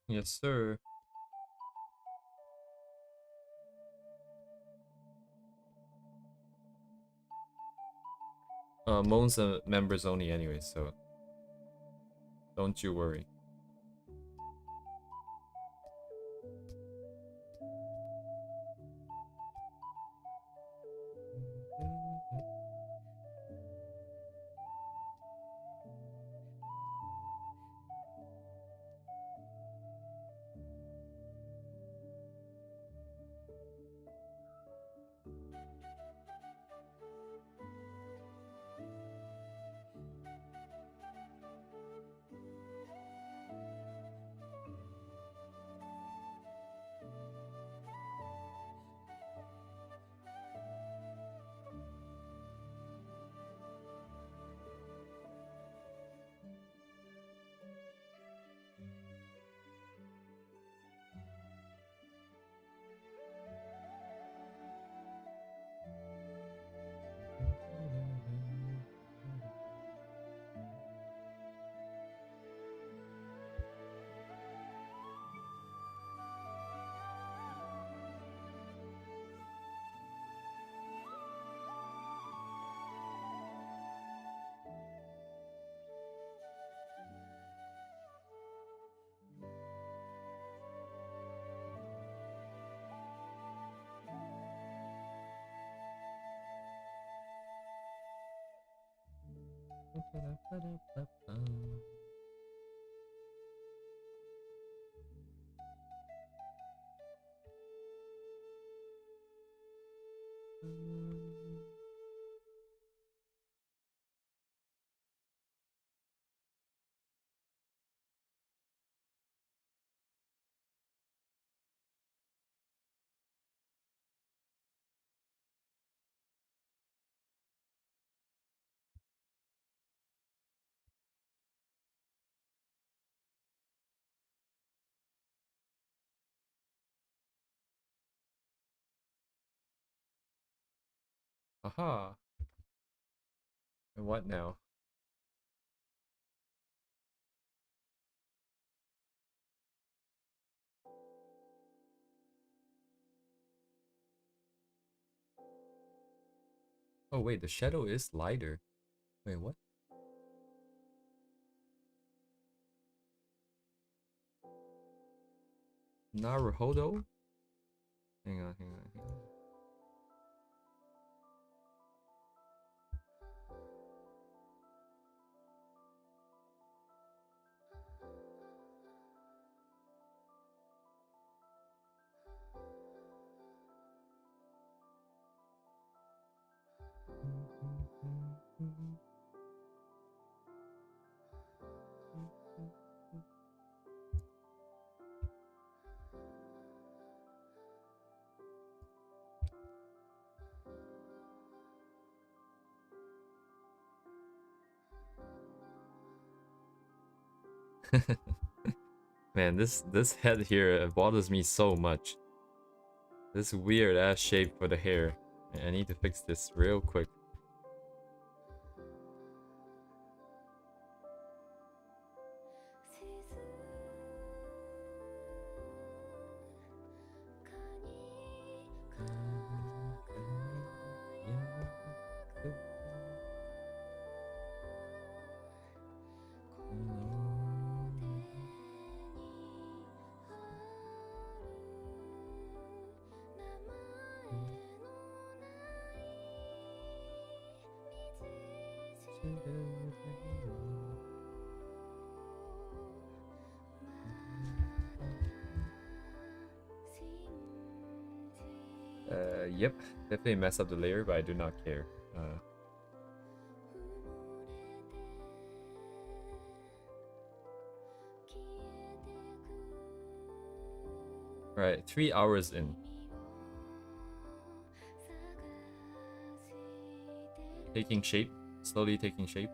Yes, sir. Moan's members only anyway, so don't you worry. Aha. And what now? Oh wait, the shadow is lighter. Wait, what? Naruhodo? Hang on, hang on, hang on. Man, this head here bothers me so much. This weird ass shape for the hair. I need to fix this real quick. Yep, definitely mess up the layer, but I do not care. Right, 3 hours in. Taking shape, slowly taking shape.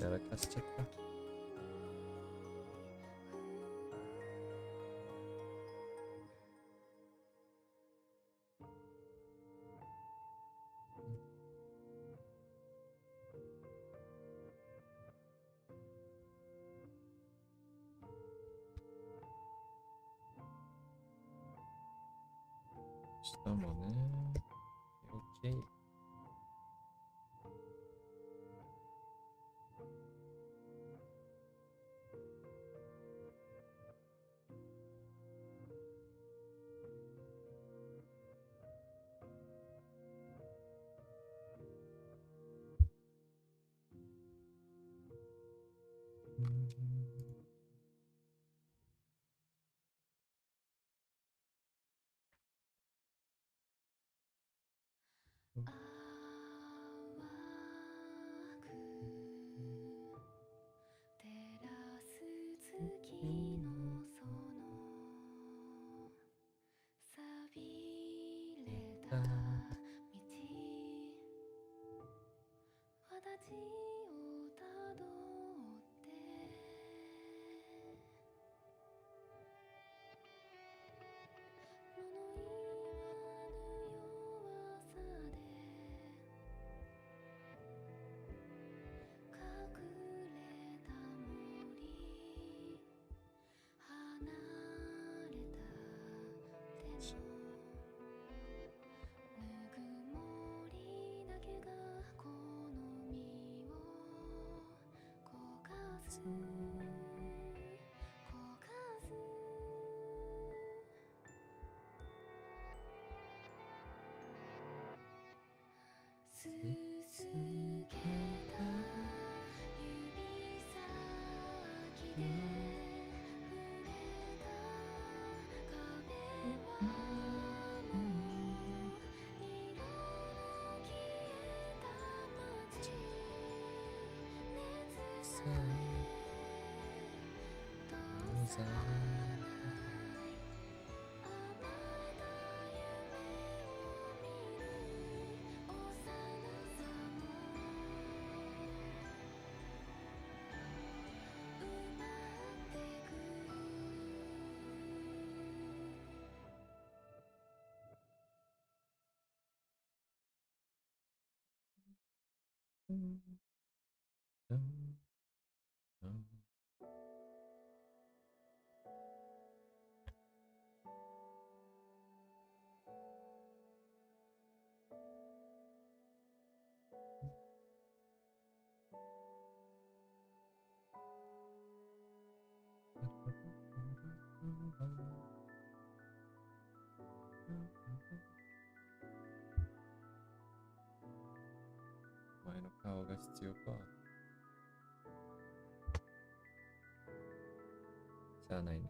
やらかしちゃった。下もね。OK。前の顔が必要か。しゃあないね。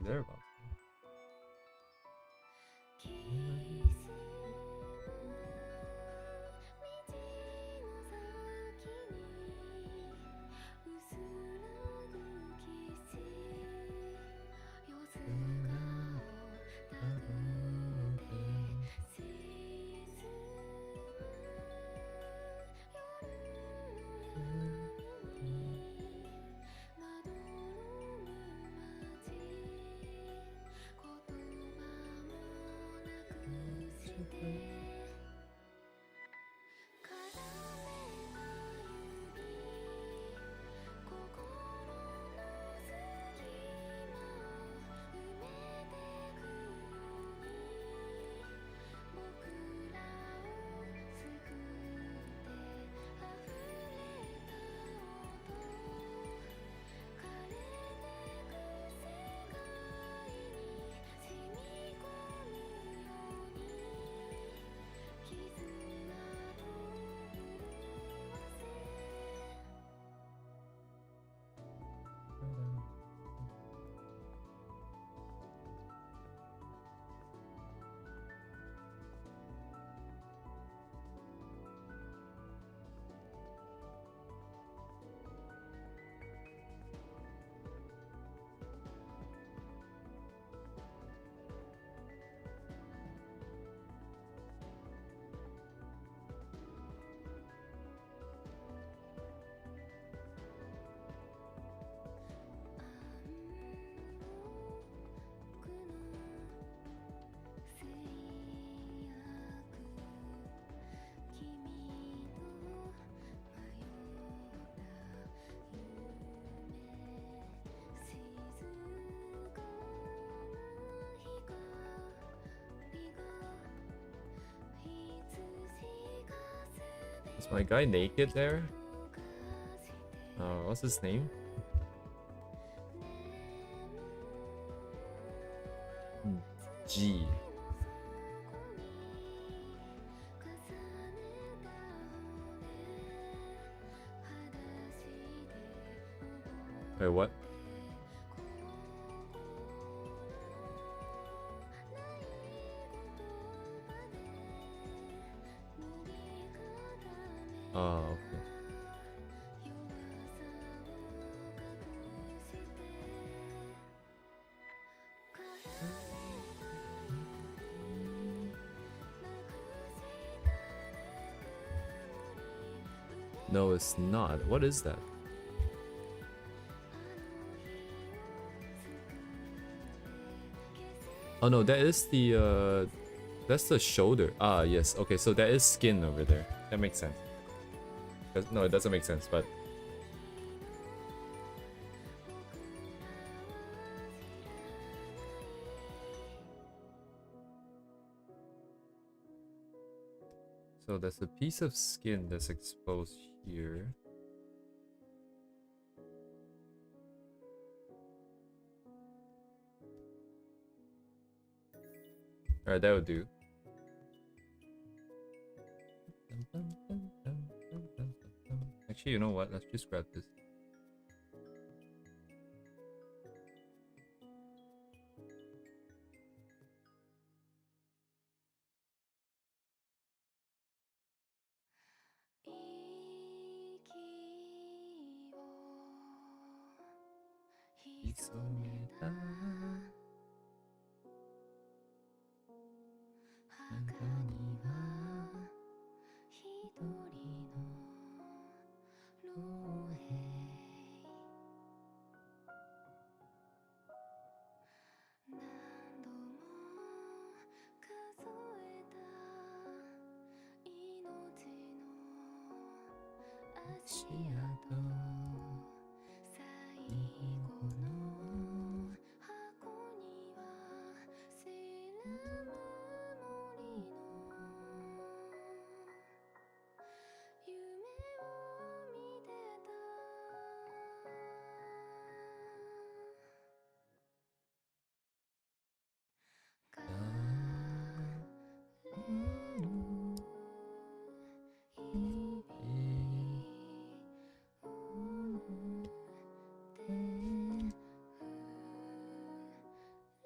There about. Is my guy naked there? What's his name? G. Wait, what? Oh, okay. No, it's not. What is that? Oh no, that is the that's the shoulder. Ah, yes. Okay, so that is skin over there. That makes sense. No, it doesn't make sense, but so there's a piece of skin that's exposed here. Alright, that would do. Actually, you know what? Let's just grab this.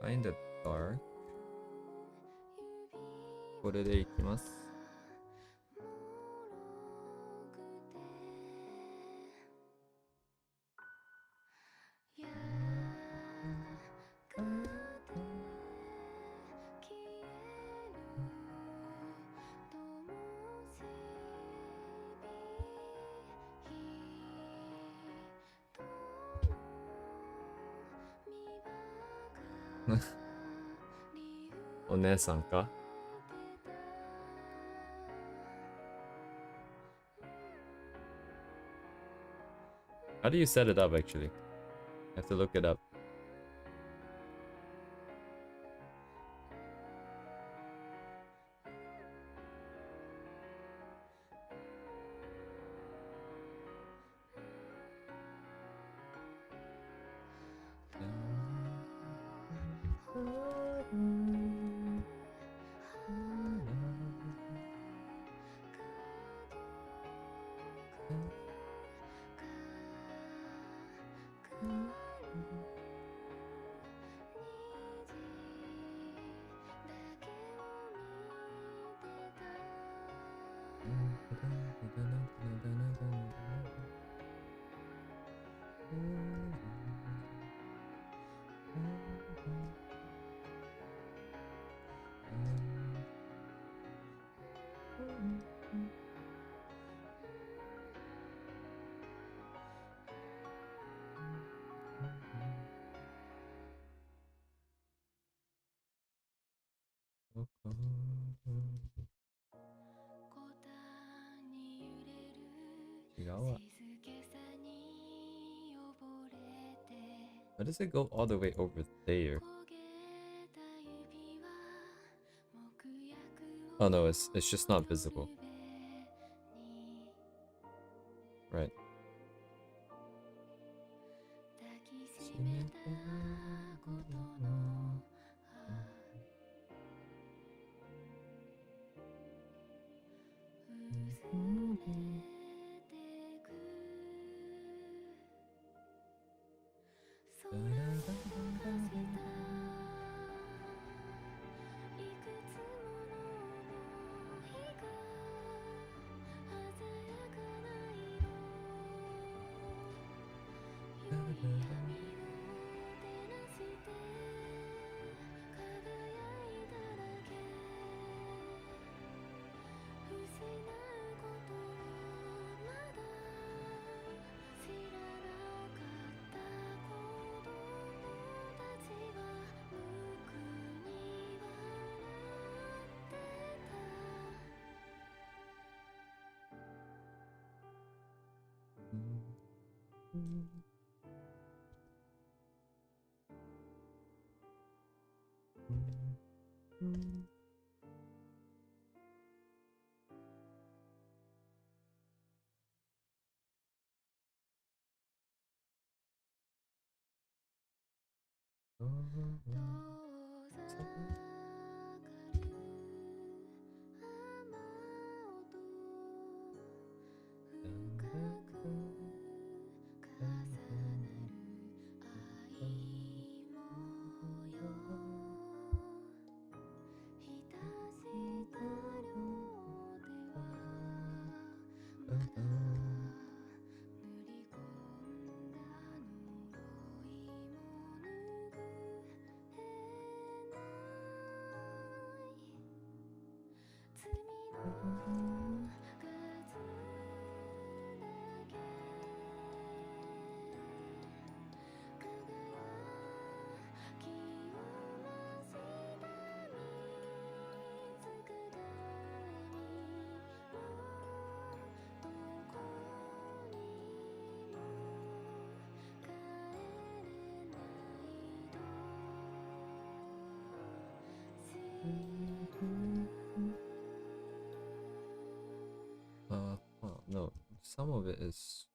Find the dark. これでいきます。お姉さんか? How do you set it up actually? I have to look it up. Why does it go all the way over there? Oh no, it's just not visible. Right. No, some of it is.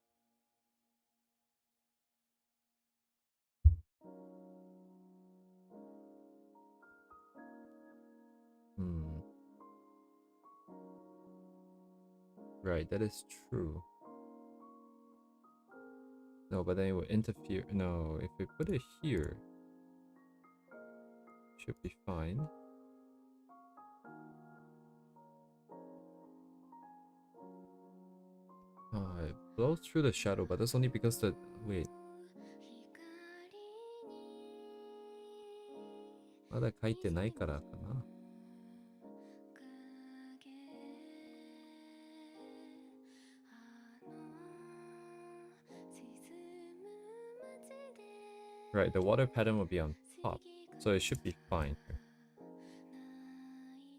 Right, that is true. No, but then it will interfere. No, if we put it here, should be fine. It blows through the shadow, but that's only because the wait. まだ書いてないからかな。Right, the water pattern will be on top, so it should be fine here.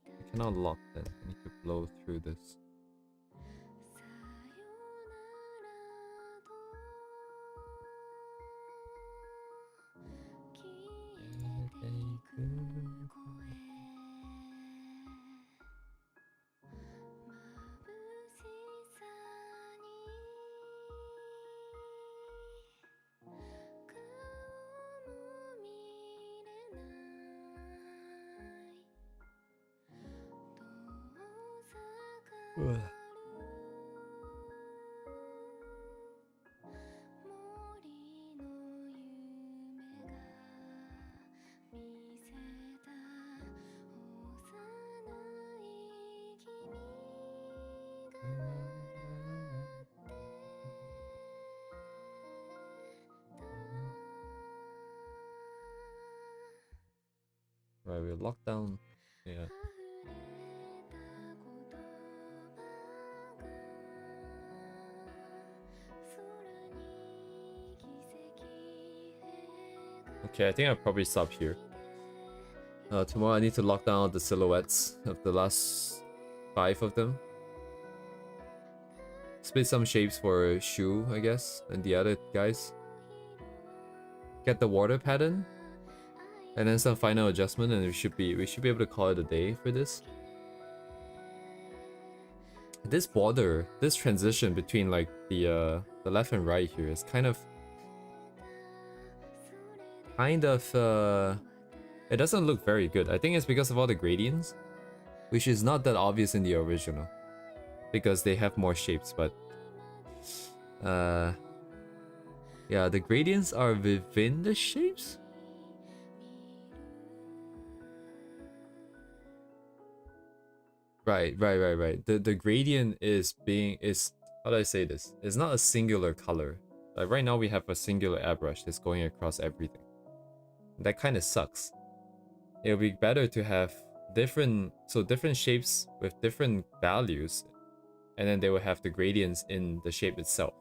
I cannot lock that. I need to blow through this. Right, we'll lock down. Yeah. Okay, I think I'll probably stop here. Tomorrow I need to lock down all the silhouettes of the last 5 of them. Split some shapes for Shu, I guess, and the other guys. Get the water pattern, and then some final adjustment, and we should be able to call it a day for this. This border, this transition between like the left and right here is kind of it doesn't look very good. I think it's because of all the gradients, which is not that obvious in the original because they have more shapes, but yeah, the gradients are within the shapes. Right. The gradient is how do I say this? It's not a singular color. Like right now we have a singular airbrush that's going across everything. That kind of sucks. It would be better to have different shapes with different values, and then they will have the gradients in the shape itself.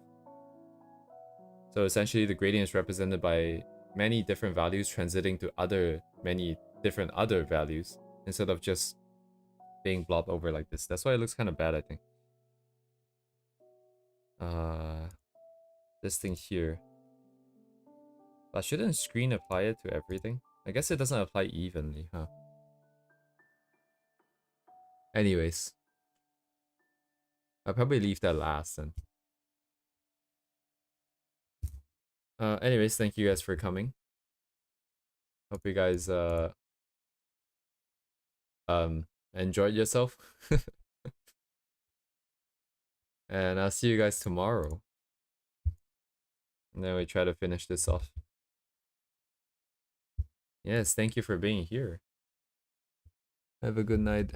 So essentially the gradient is represented by many different values transiting to many different other values instead of just being blobbed over like this. That's why it looks kind of bad, I think. This thing here. But shouldn't screen apply it to everything? I guess it doesn't apply evenly, huh? Anyways. I'll probably leave that last then. Anyways, thank you guys for coming. Hope you guys enjoyed yourself. And I'll see you guys tomorrow. And then we try to finish this off. Yes, thank you for being here. Have a good night.